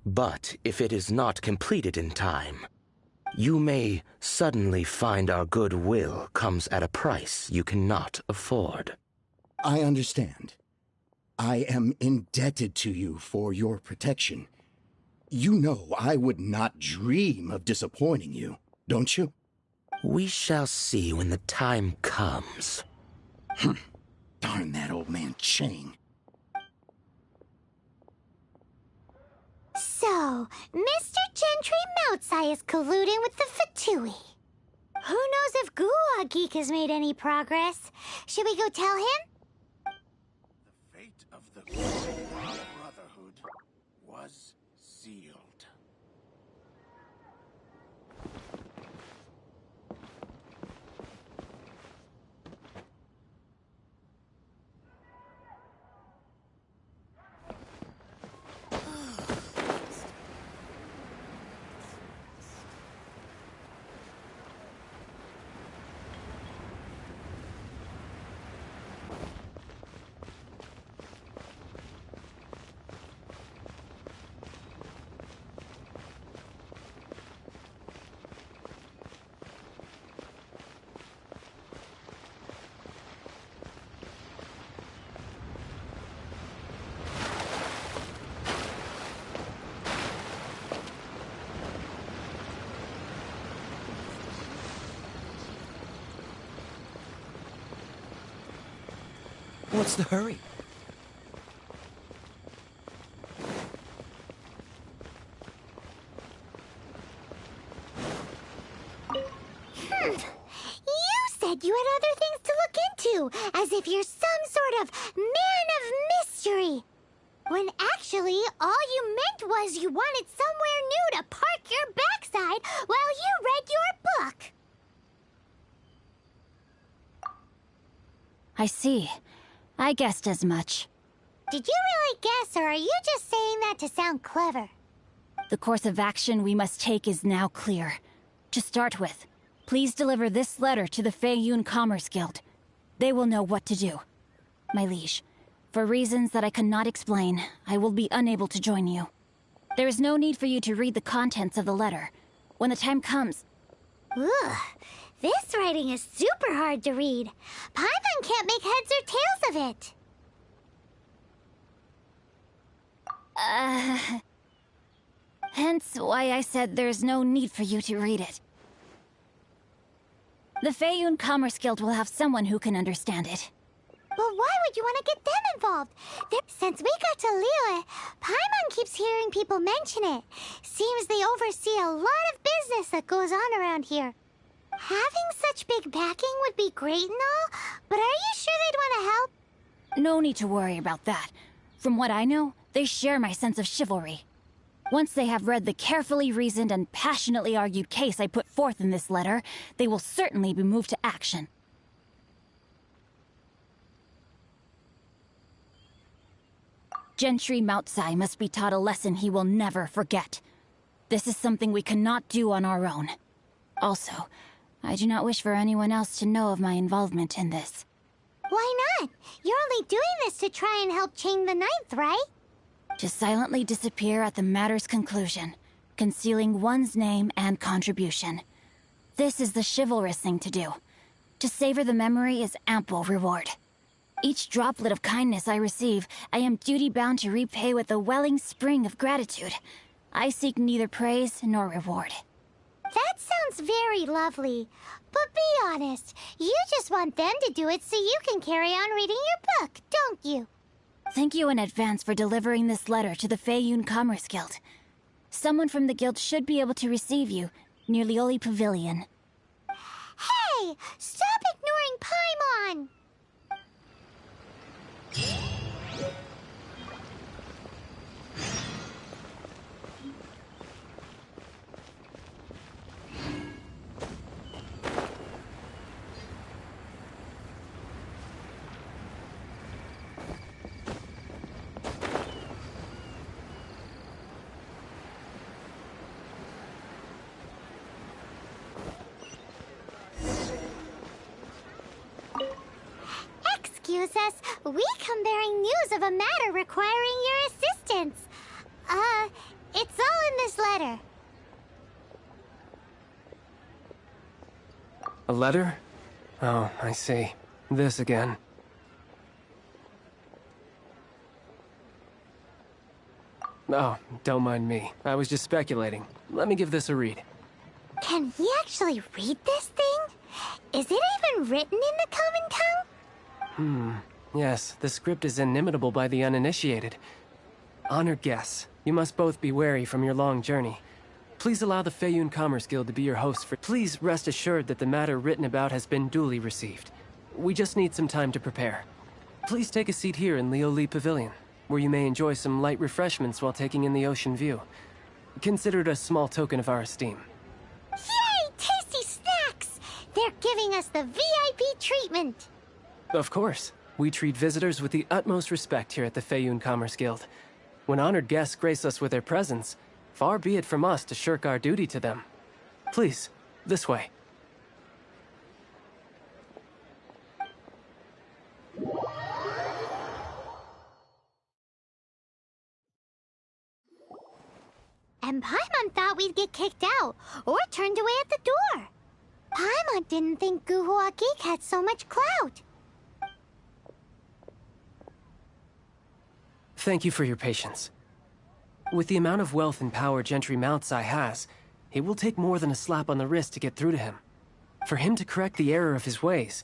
But if it is not completed in time, you may suddenly find our goodwill comes at a price you cannot afford. I understand. I am indebted to you for your protection. You know I would not dream of disappointing you, don't you? We shall see when the time comes. Darn that old man Chang. So, Mr. Gentry Moutsai is colluding with the Fatui. Who knows if Gulag Geek has made any progress? Should we go tell him? The fate of the Brotherhood was sealed. What's the hurry? You said you had other things to look into, as if you're some sort of man of mystery. When actually, all you meant was you wanted somewhere new to park your backside while you read your book. I see. I guessed as much. Did you really guess, or are you just saying that to sound clever? The course of action we must take is now clear. To start with, please deliver this letter to the Feiyun Commerce Guild. They will know what to do. My liege, for reasons that I cannot explain, I will be unable to join you. There is no need for you to read the contents of the letter. When the time comes... Ugh, this writing is super hard to read. Paimon can't make heads or tails of it. Hence why I said there's no need for you to read it. The Feiyun Commerce Guild will have someone who can understand it. But why would you want to get them involved? Since we got to Liyue, Paimon keeps hearing people mention it. Seems they oversee a lot of business that goes on around here. Having such big backing would be great and all, but are you sure they'd want to help? No need to worry about that. From what I know, they share my sense of chivalry. Once they have read the carefully reasoned and passionately argued case I put forth in this letter, they will certainly be moved to action. Gentry Moutsai must be taught a lesson he will never forget. This is something we cannot do on our own. Also, I do not wish for anyone else to know of my involvement in this. Why not? You're only doing this to try and help Chang the Ninth, right? To silently disappear at the matter's conclusion, concealing one's name and contribution. This is the chivalrous thing to do. To savor the memory is ample reward. Each droplet of kindness I receive, I am duty-bound to repay with a welling spring of gratitude. I seek neither praise nor reward. That sounds very lovely. But be honest, you just want them to do it so you can carry on reading your book, don't you? Thank you in advance for delivering this letter to the Feiyun Commerce Guild. Someone from the guild should be able to receive you near Liyue Pavilion. Hey! Stop ignoring Paimon! Excuse us, we come bearing news of a matter requiring your assistance. It's all in this letter. A letter? Oh, I see. This again. Oh, don't mind me. I was just speculating. Let me give this a read. Can we actually read this thing? Is it even written in the common tongue? Yes, the script is inimitable by the uninitiated. Honored guests, you must both be wary from your long journey. Please allow the Feiyun Commerce Guild to be your host for... Please rest assured that the matter written about has been duly received. We just need some time to prepare. Please take a seat here in Liyue Pavilion, where you may enjoy some light refreshments while taking in the ocean view. Consider it a small token of our esteem. Yay! Tasty snacks! They're giving us the VIP treatment. Of course. We treat visitors with the utmost respect here at the Feiyun Commerce Guild. When honored guests grace us with their presence, far be it from us to shirk our duty to them. Please, this way. And Paimon thought we'd get kicked out, or turned away at the door. Paimon didn't think Guhua Geek had so much clout. Thank you for your patience. With the amount of wealth and power Gentry Moutsai has, it will take more than a slap on the wrist to get through to him. For him to correct the error of his ways,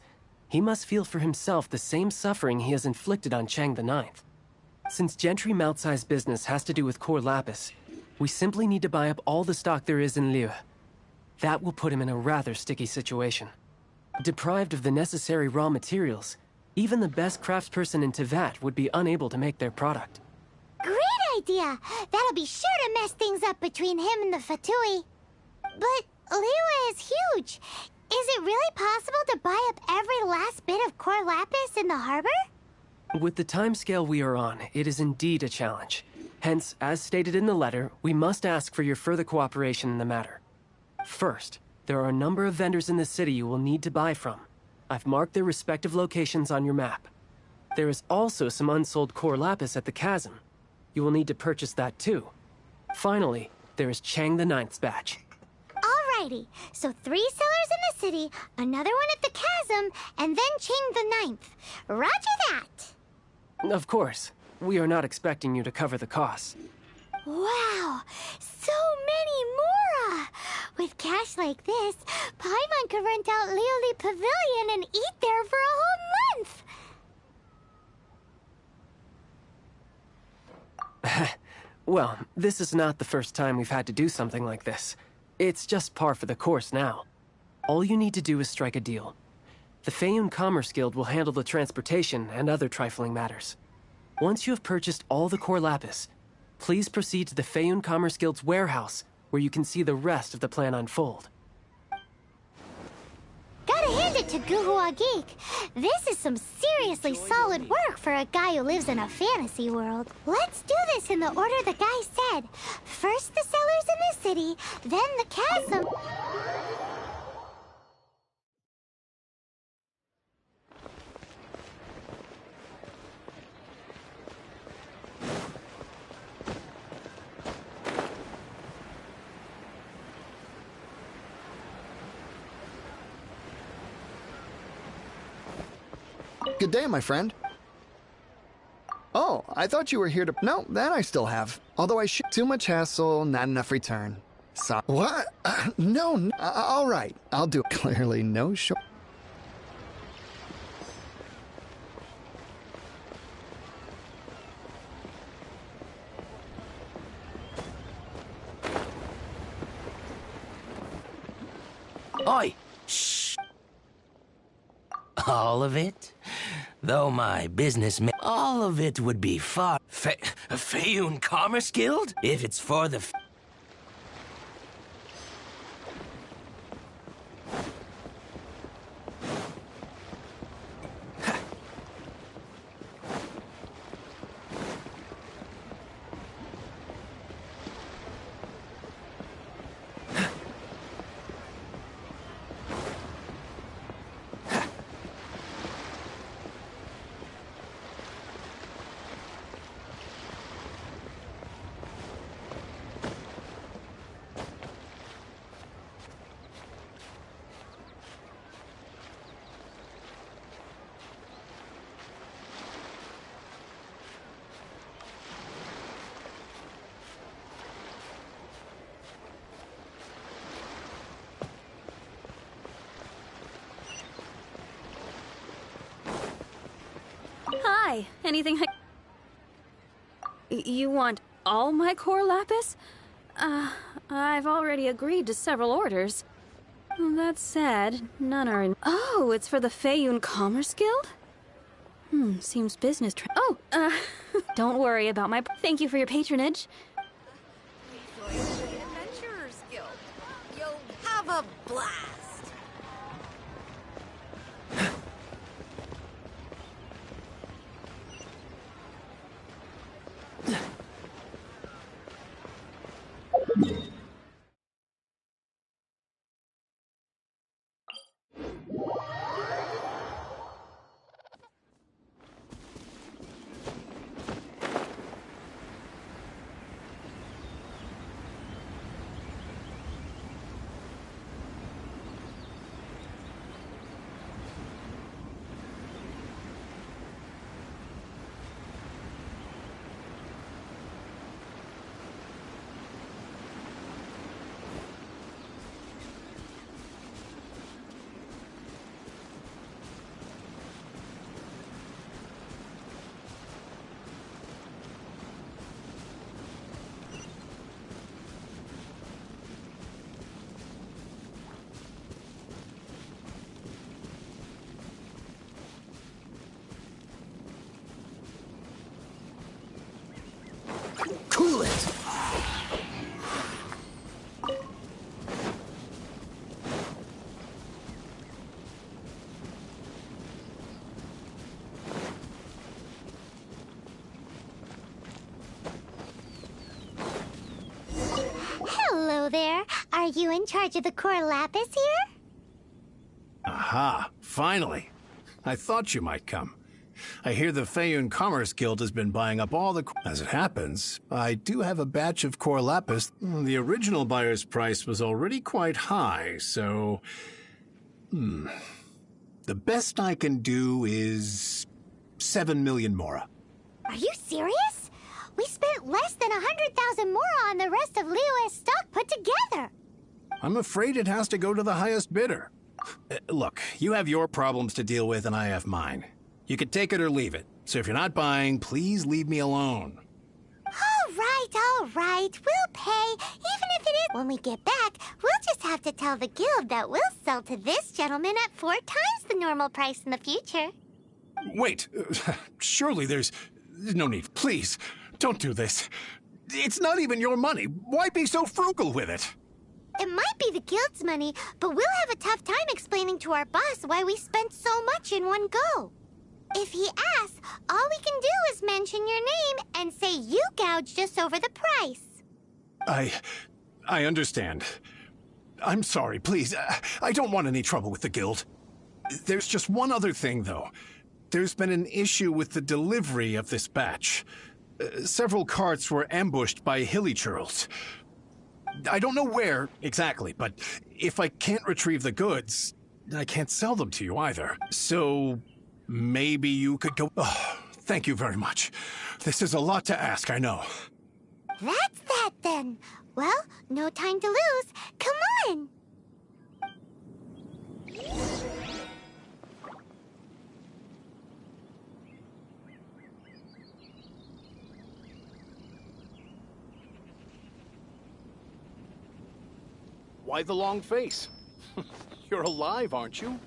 he must feel for himself the same suffering he has inflicted on Chang the Ninth. Since Gentry Moutsai's business has to do with core lapis, we simply need to buy up all the stock there is in Liyue. That will put him in a rather sticky situation. Deprived of the necessary raw materials, Even the best craftsperson in Teyvat would be unable to make their product. Great idea! That'll be sure to mess things up between him and the Fatui. But Liyue is huge. Is it really possible to buy up every last bit of core lapis in the harbor? With the timescale we are on, it is indeed a challenge. Hence, as stated in the letter, we must ask for your further cooperation in the matter. First, there are a number of vendors in the city you will need to buy from. I've marked their respective locations on your map. There is also some unsold core lapis at the chasm. You will need to purchase that too. Finally, there is Chang the Ninth's batch. Alrighty, so 3 sellers in the city, another one at the chasm, and then Chang the Ninth. Roger that! Of course, we are not expecting you to cover the costs. Wow, so many more! With cash like this, Paimon could rent out Lioli Pavilion and eat there for a whole month! Well, this is not the first time we've had to do something like this. It's just par for the course now. All you need to do is strike a deal. The Feiyun Commerce Guild will handle the transportation and other trifling matters. Once you have purchased all the core lapis, please proceed to the Feiyun Commerce Guild's warehouse, where you can see the rest of the plan unfold. Gotta hand it to Guhua Geek. This is some seriously solid work for a guy who lives in a fantasy world. Let's do this in the order the guy said. First the sellers in the city, then the chasm. Good day, my friend. Oh, I thought you were here to... No, that I still have. Although I should... Too much hassle, not enough return. So... What? No, all right. I'll do it. Clearly no short... Oi! Shh! All of it? Though my business all of it would be far... Feiyun Commerce Guild? If it's for the... Hi, anything you want all my core lapis? I've already agreed to several orders. That said, none are in... Oh, it's for the Feiyun Commerce Guild? Seems business don't worry about my... Thank you for your patronage. Adventurers Guild. You'll have a blast. Cool it! Hello there. Are you in charge of the core lapis here? Aha, finally. I thought you might come. I hear the Feiyun Commerce Guild has been buying up all the... As it happens, I do have a batch of core lapis. The original buyer's price was already quite high, so... The best I can do is... 7 million mora. Are you serious? We spent less than 100,000 more on the rest of Liyue's stock put together. I'm afraid it has to go to the highest bidder. Look, you have your problems to deal with and I have mine. You can take it or leave it. So if you're not buying, please leave me alone. All right. We'll pay, even if it is... When we get back, we'll just have to tell the guild that we'll sell to this gentleman at 4 times the normal price in the future. Wait, surely there's no need. Please, don't do this. It's not even your money. Why be so frugal with it? It might be the guild's money, but we'll have a tough time explaining to our boss why we spent so much in one go. If he asks, all we can do is mention your name and say you gouged us over the price. I understand. I'm sorry, please. I don't want any trouble with the guild. There's just one other thing, though. There's been an issue with the delivery of this batch. Several carts were ambushed by hilly churls. I don't know where exactly, but if I can't retrieve the goods, I can't sell them to you either. So maybe you could go... Oh, thank you very much. This is a lot to ask, I know. That's that then. Well, no time to lose. Come on! Why the long face? You're alive, aren't you?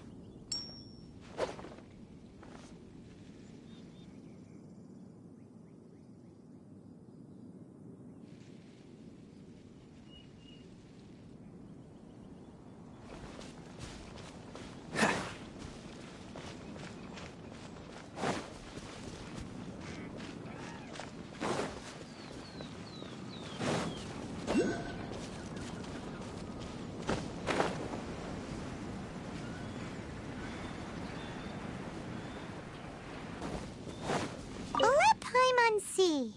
See.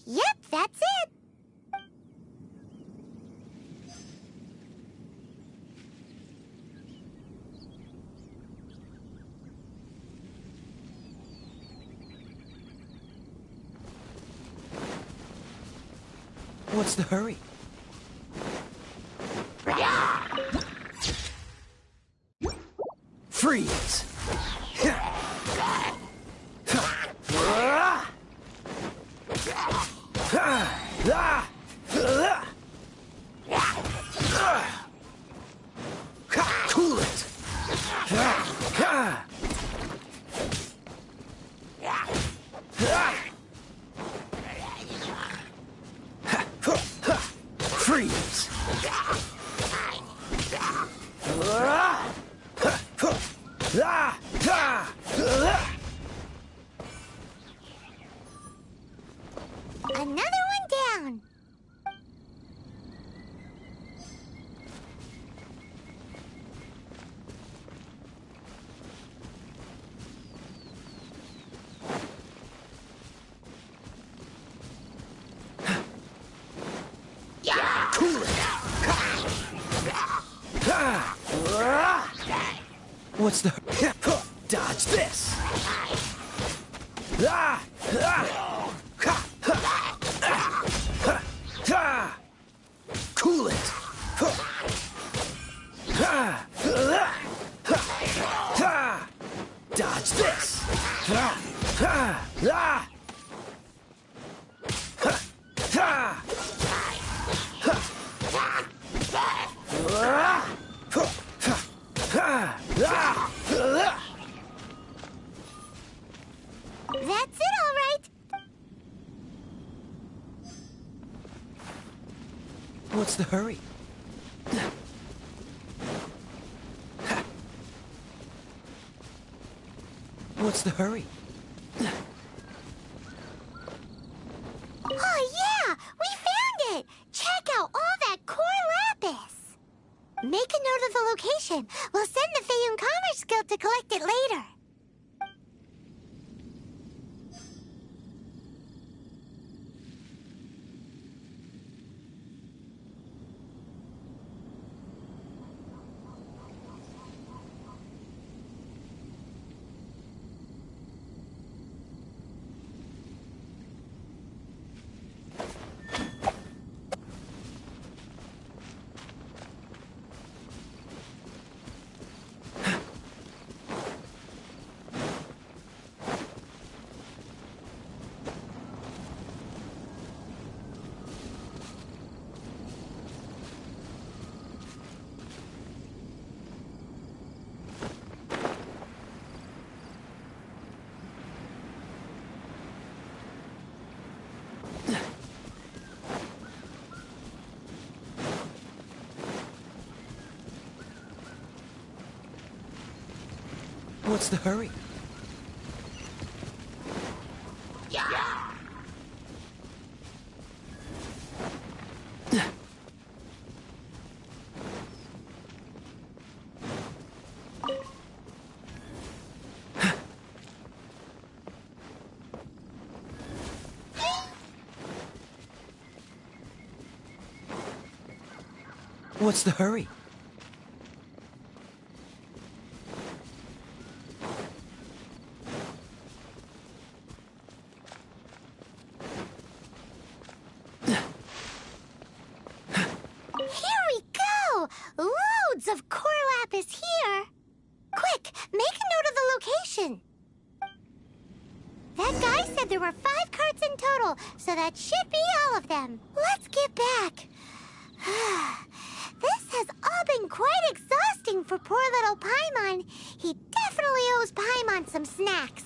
Yep, that's it. What's the hurry? Freeze! Cool it! Freeze! Another one down. Cool it! What's the... Dodge this! Cool it! Dodge this! That's it What's the hurry? What's the hurry? Oh yeah! We found it! Check out all that core lapis! Make a note of the location. We'll send the Fayun Commerce Guild to collect it later. What's the hurry? What's the hurry? Loads of core lapis here! Quick, make a note of the location! That guy said there were 5 carts in total, so that should be all of them. Let's get back. This has all been quite exhausting for poor little Paimon. He definitely owes Paimon some snacks.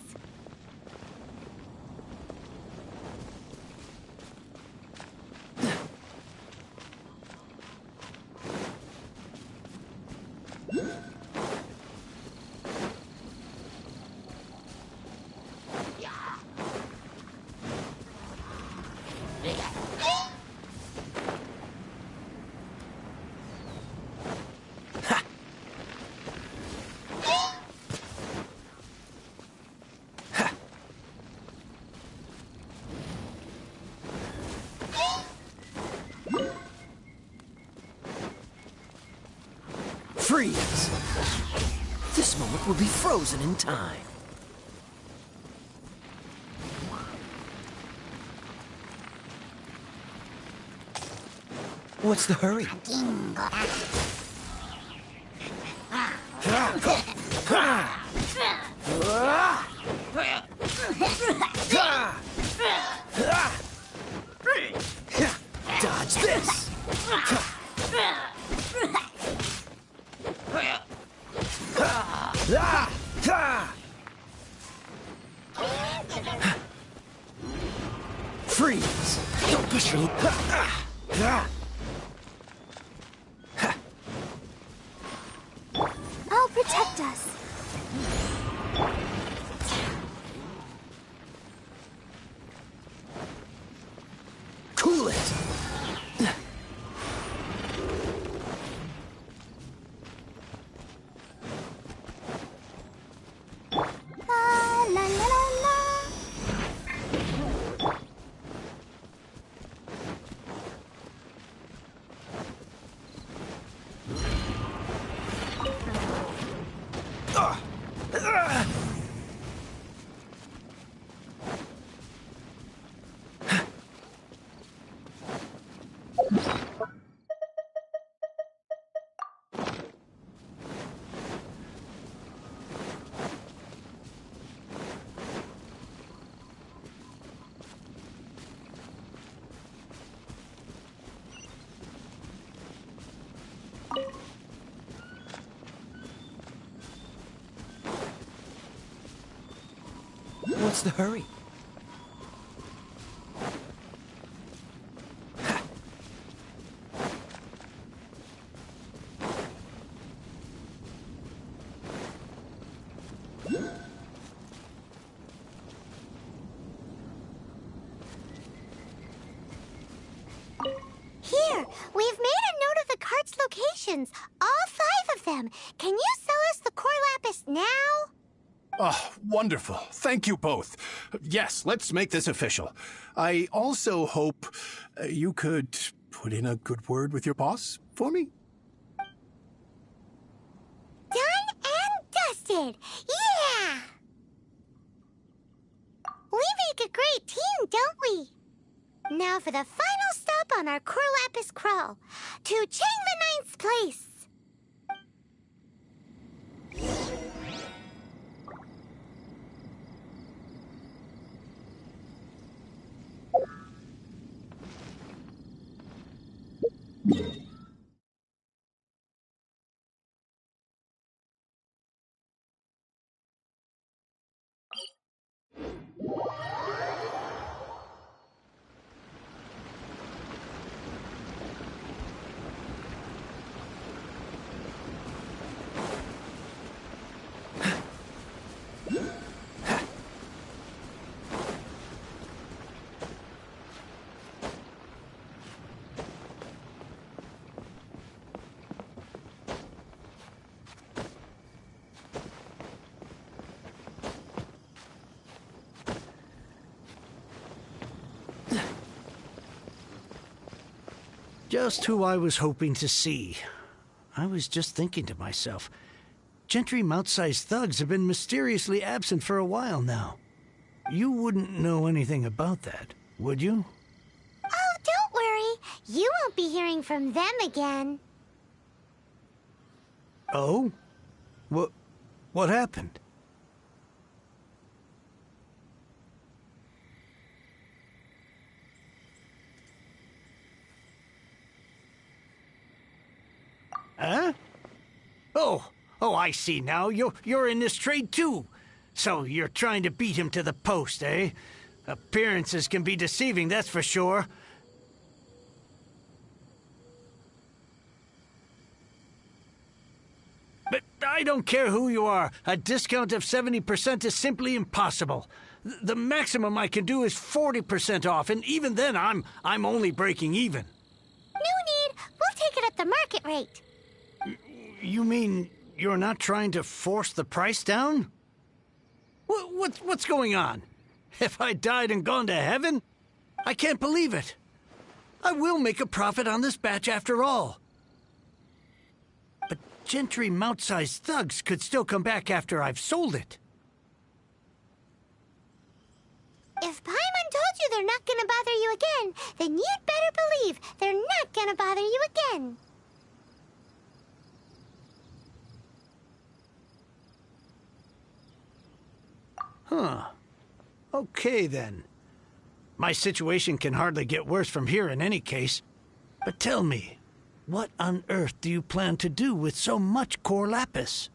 Freeze! This moment will be frozen in time. What's the hurry? Dodge this! Freeze! Don't push your... I'll protect us. Cool it! La la la la. What's the hurry? Here, we've made a note of the cart's locations. All 5 of them. Can you sell us the core lapis now? Oh, wonderful. Thank you both. Yes, let's make this official. I also hope you could put in a good word with your boss for me. Done and dusted. Yeah! We make a great team, don't we? Now for the final stop on our core lapis crawl. To Chang the Ninth's place. Just who I was hoping to see. I was just thinking to myself, Gentry mount-sized thugs have been mysteriously absent for a while now. You wouldn't know anything about that, would you? Oh, don't worry. You won't be hearing from them again. Oh? What happened? Huh? Oh, I see now. You're in this trade too. So you're trying to beat him to the post, eh? Appearances can be deceiving, that's for sure. But I don't care who you are. A discount of 70% is simply impossible. The maximum I can do is 40% off, and even then I'm only breaking even. No need. We'll take it at the market rate. You mean you're not trying to force the price down? What's going on? Have I died and gone to heaven? I can't believe it. I will make a profit on this batch after all. But Gentry mount-sized thugs could still come back after I've sold it. If Paimon told you they're not gonna bother you again, then you'd better believe they're not gonna bother you again. Huh. Okay, then. My situation can hardly get worse from here in any case. But tell me, what on earth do you plan to do with so much core lapis?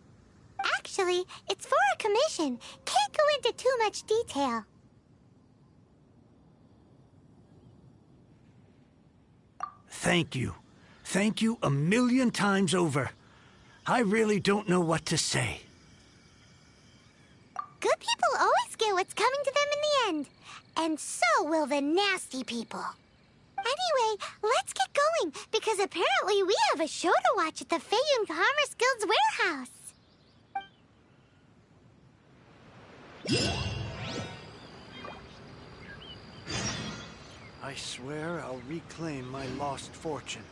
Actually, it's for a commission. Can't go into too much detail. Thank you. Thank you a million times over. I really don't know what to say. Good people always get what's coming to them in the end. And so will the nasty people. Anyway, let's get going, because apparently we have a show to watch at the Feiyun Commerce Guild's warehouse. I swear I'll reclaim my lost fortune.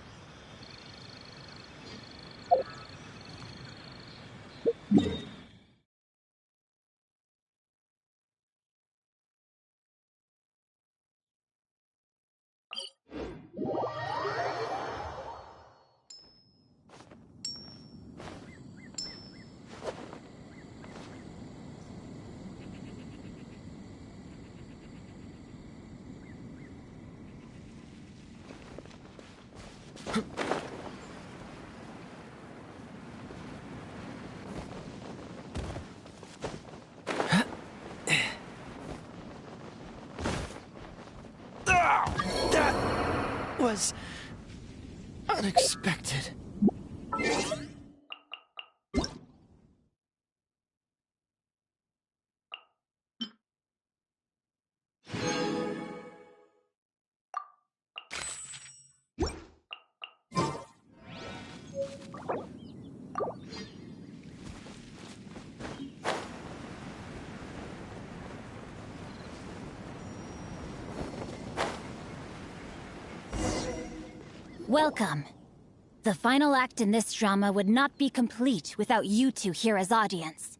That was unexpected. Welcome. The final act in this drama would not be complete without you two here as audience.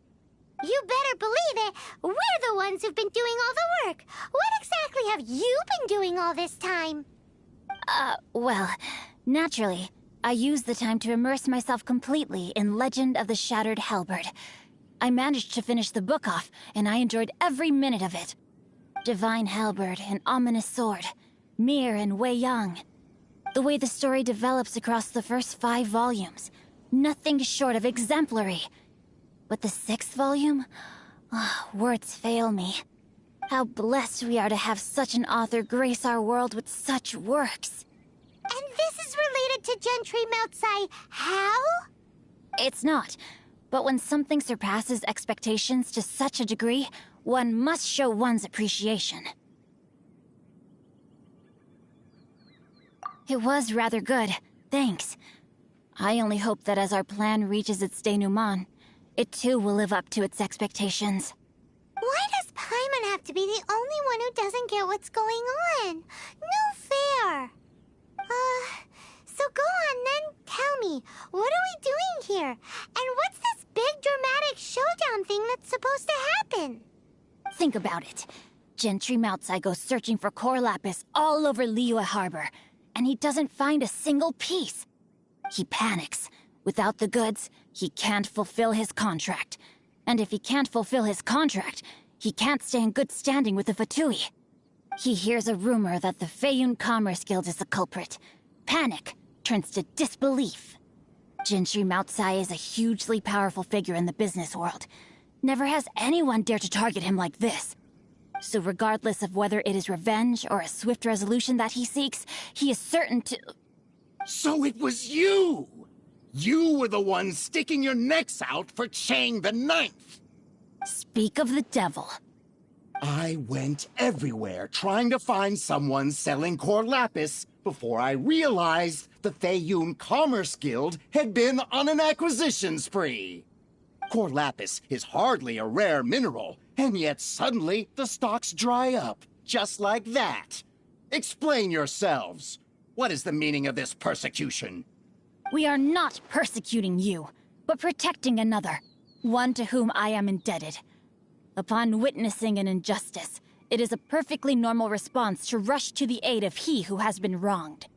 You better believe it. We're the ones who've been doing all the work. What exactly have you been doing all this time? Well, naturally, I used the time to immerse myself completely in Legend of the Shattered Halberd. I managed to finish the book off, and I enjoyed every minute of it. Divine Halberd, an ominous sword. Mir and Wei Yang. The way the story develops across the first 5 volumes. Nothing short of exemplary. But the 6th volume? Words fail me. How blessed we are to have such an author grace our world with such works. And this is related to Gentry Moutsai how? It's not. But when something surpasses expectations to such a degree, one must show one's appreciation. It was rather good, thanks. I only hope that as our plan reaches its denouement, it too will live up to its expectations. Why does Paimon have to be the only one who doesn't get what's going on? No fair. So go on then, tell me, what are we doing here? And what's this big dramatic showdown thing that's supposed to happen? Think about it. Gentry Moutsai goes searching for core lapis all over Liyue Harbor, and he doesn't find a single piece. He panics. Without the goods, he can't fulfill his contract. And if he can't fulfill his contract, he can't stay in good standing with the Fatui. He hears a rumor that the Feiyun Commerce Guild is the culprit. Panic turns to disbelief. Gentry Moutsai is a hugely powerful figure in the business world. Never has anyone dared to target him like this. So regardless of whether it is revenge or a swift resolution that he seeks, he is certain to... So it was you! You were the one sticking your necks out for Chang the Ninth! Speak of the devil. I went everywhere trying to find someone selling core lapis before I realized the Feiyun Commerce Guild had been on an acquisition spree. Core lapis is hardly a rare mineral, and yet suddenly the stocks dry up, just like that. Explain yourselves. What is the meaning of this persecution? We are not persecuting you, but protecting another, one to whom I am indebted. Upon witnessing an injustice, it is a perfectly normal response to rush to the aid of he who has been wronged.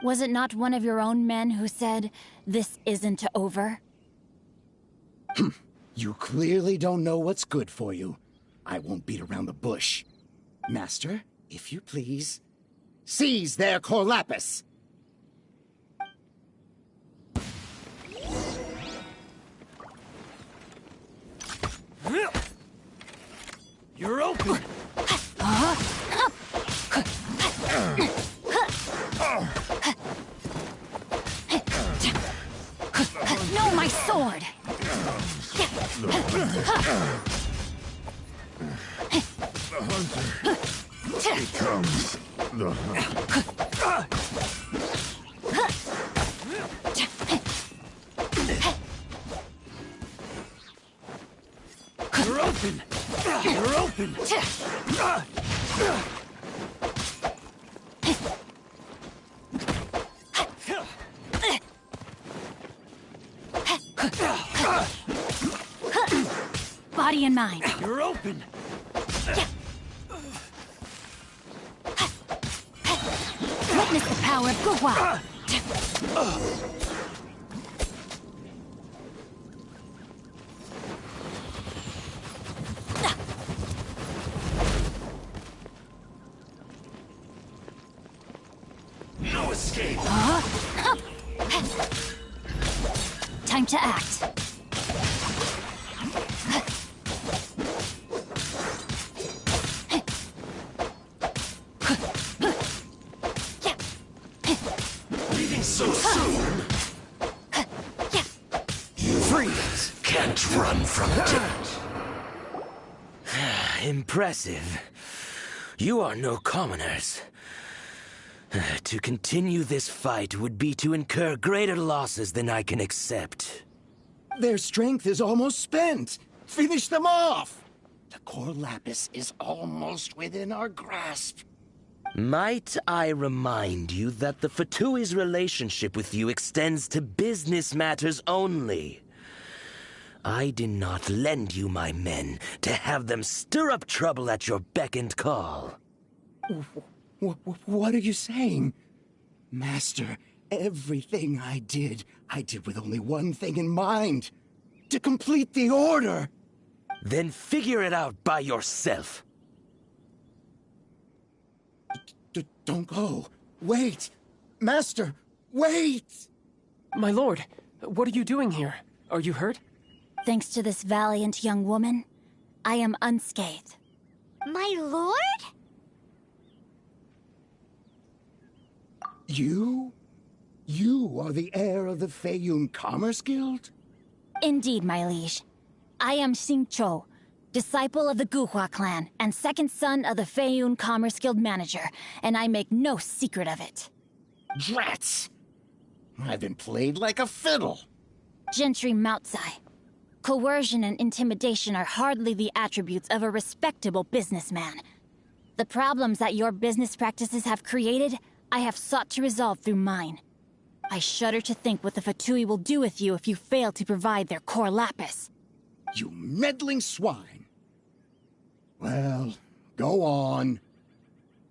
Was it not one of your own men who said, "This isn't over"? You clearly don't know what's good for you. I won't beat around the bush. Master, if you please, seize their core lapis! You're open! No, my sword! The hunter becomes the hunter. You're open! You're open! Body and mind. You're open! Witness the power of Guhua. No escape! Time to act. Leaving so soon! Freeze! Can't run from death! Impressive. You are no commoners. To continue this fight would be to incur greater losses than I can accept. Their strength is almost spent. Finish them off! The core lapis is almost within our grasp. Might I remind you that the Fatui's relationship with you extends to business matters only? I did not lend you my men to have them stir up trouble at your beck and call. What are you saying? Master, everything I did with only one thing in mind. To complete the order! Then figure it out by yourself. Don't go. Wait! Master, wait! My lord, what are you doing here? Are you hurt? Thanks to this valiant young woman, I am unscathed. My lord? You? You are the heir of the Feiyun Commerce Guild? Indeed, my liege. I am Xingqiu, disciple of the Guhua clan and second son of the Feiyun Commerce Guild manager, and I make no secret of it. Drats! I've been played like a fiddle. Gentry Moutsai. Coercion and intimidation are hardly the attributes of a respectable businessman. The problems that your business practices have created, I have sought to resolve through mine. I shudder to think what the Fatui will do with you if you fail to provide their core lapis. You meddling swine. Well, go on.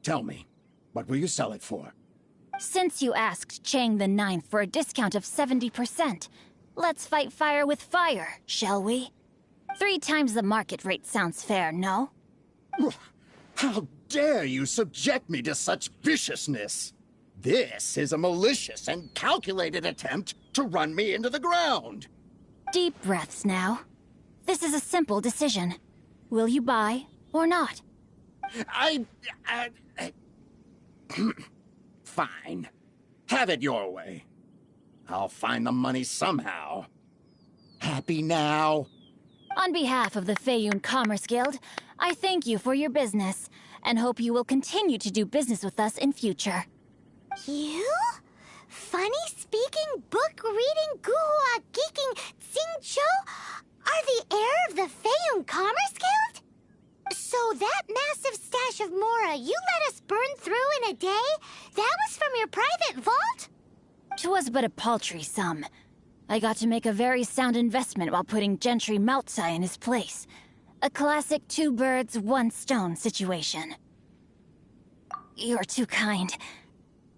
Tell me, what will you sell it for? Since you asked Chang the Ninth for a discount of 70%, let's fight fire with fire, shall we? 3 times the market rate sounds fair, no? How dare you subject me to such viciousness? This is a malicious and calculated attempt to run me into the ground. Deep breaths now. This is a simple decision. Will you buy or not? Fine. Have it your way. I'll find the money somehow. Happy now? On behalf of the Feiyun Commerce Guild, I thank you for your business, and hope you will continue to do business with us in future. You? Funny-speaking, book-reading, guhua geeking Xingqiu are the heir of the Feiyun Commerce Guild? So that massive stash of Mora you let us burn through in a day, that was from your private vault? 'Twas but a paltry sum. I got to make a very sound investment while putting Gentry Moutsai in his place. A classic 2 birds, 1 stone situation. You're too kind.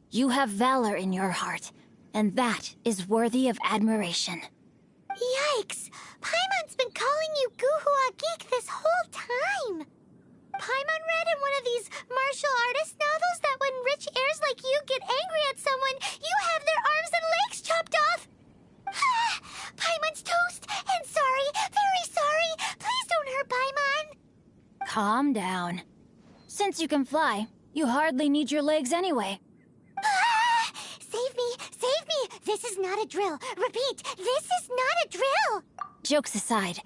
You have valor in your heart, and that is worthy of admiration. Yikes! Paimon's been calling you Guhua Geek this whole time! Paimon read in one of these martial artist novels that when rich heirs like you get angry at someone, you have their arms and legs chopped off! Paimon's toast! And sorry, very sorry! Please don't hurt Paimon! Calm down. Since you can fly, you hardly need your legs anyway. Save me! Save me! This is not a drill! Repeat, this is not a drill! Jokes aside,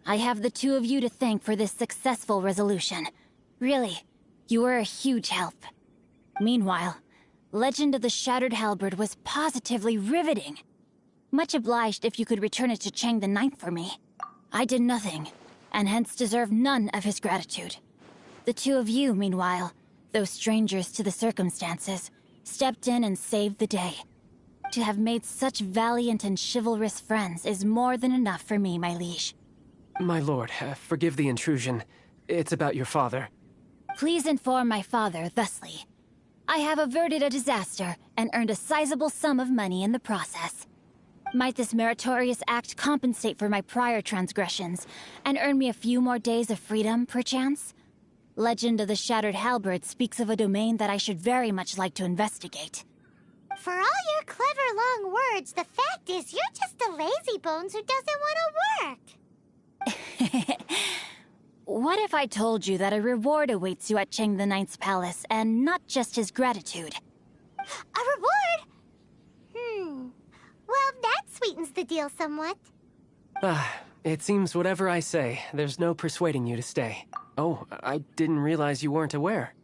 I have the 2 of you to thank for this successful resolution. Really, you were a huge help. Meanwhile, Legend of the Shattered Halberd was positively riveting. Much obliged if you could return it to Chang the Ninth for me. I did nothing, and hence deserve none of his gratitude. The 2 of you, meanwhile, though strangers to the circumstances, stepped in and saved the day. To have made such valiant and chivalrous friends is more than enough for me, my liege. My lord, forgive the intrusion. It's about your father. Please inform my father thusly. I have averted a disaster and earned a sizable sum of money in the process. Might this meritorious act compensate for my prior transgressions and earn me a few more days of freedom, perchance? Legend of the Shattered Halberd speaks of a domain that I should very much like to investigate. For all your clever long words, the fact is you're just a lazy bones who doesn't want to work. What if I told you that a reward awaits you at Chang the Ninth's palace, and not just his gratitude? A reward? Well, that sweetens the deal somewhat. It seems whatever I say, there's no persuading you to stay. Oh, I didn't realize you weren't aware.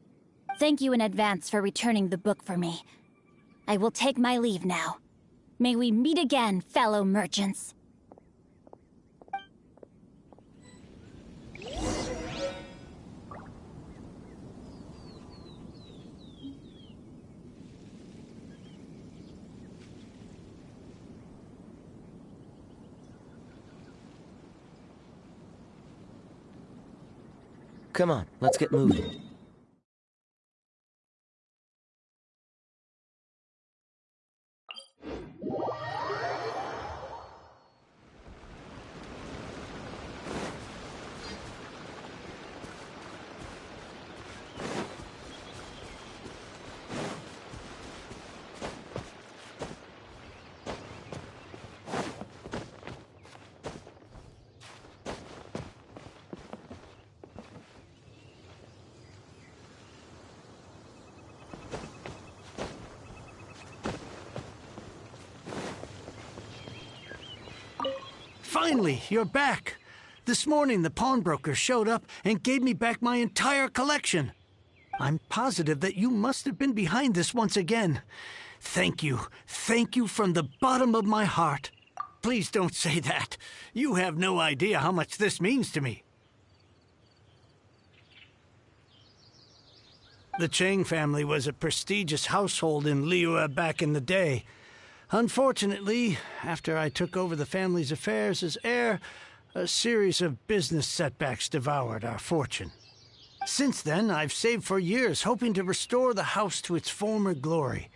Thank you in advance for returning the book for me. I will take my leave now. May we meet again, fellow merchants. Come on, let's get moving. Finally, you're back. This morning, the pawnbroker showed up and gave me back my entire collection. I'm positive that you must have been behind this once again. Thank you. Thank you from the bottom of my heart. Please don't say that. You have no idea how much this means to me. The Chang family was a prestigious household in Liyue back in the day. Unfortunately, after I took over the family's affairs as heir, a series of business setbacks devoured our fortune. Since then, I've saved for years, hoping to restore the house to its former glory.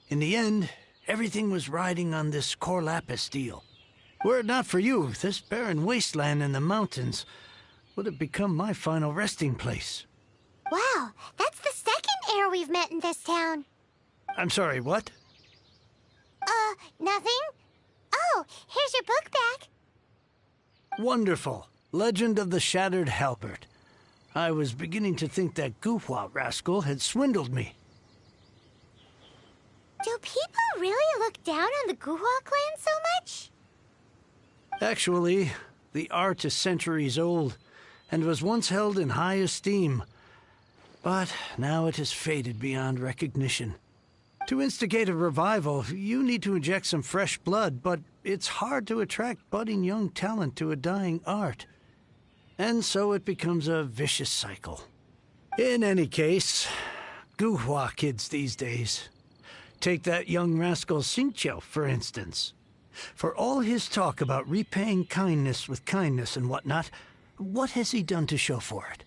In the end, everything was riding on this Corlapis deal. Were it not for you, this barren wasteland in the mountains would have become my final resting place. Wow, that's the second heir we've met in this town. I'm sorry, what? Nothing? Oh, here's your book back. Wonderful. Legend of the Shattered Halberd. I was beginning to think that Guhua rascal had swindled me. Do people really look down on the Guhua clan so much? Actually, the art is centuries old, and was once held in high esteem. But now it has faded beyond recognition. To instigate a revival, you need to inject some fresh blood, but it's hard to attract budding young talent to a dying art. And so it becomes a vicious cycle. In any case, Guhua kids these days. Take that young rascal Xingqiu, for instance. For all his talk about repaying kindness with kindness and whatnot, what has he done to show for it?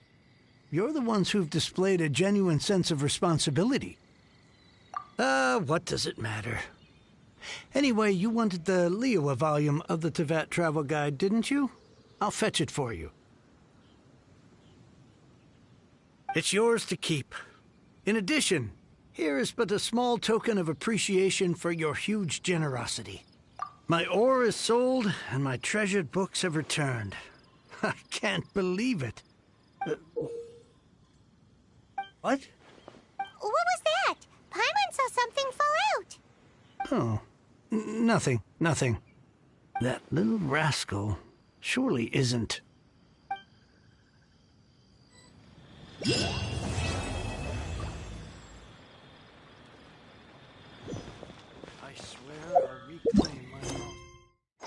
You're the ones who've displayed a genuine sense of responsibility. What does it matter? Anyway, you wanted the Liyue volume of the Teyvat travel guide, didn't you? I'll fetch it for you. It's yours to keep. In addition, here is but a small token of appreciation for your huge generosity. My ore is sold, and my treasured books have returned. I can't believe it. What? What was that? Paimon saw something fall out. Oh, nothing. That little rascal surely isn't. I swear I'll reclaim my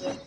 own.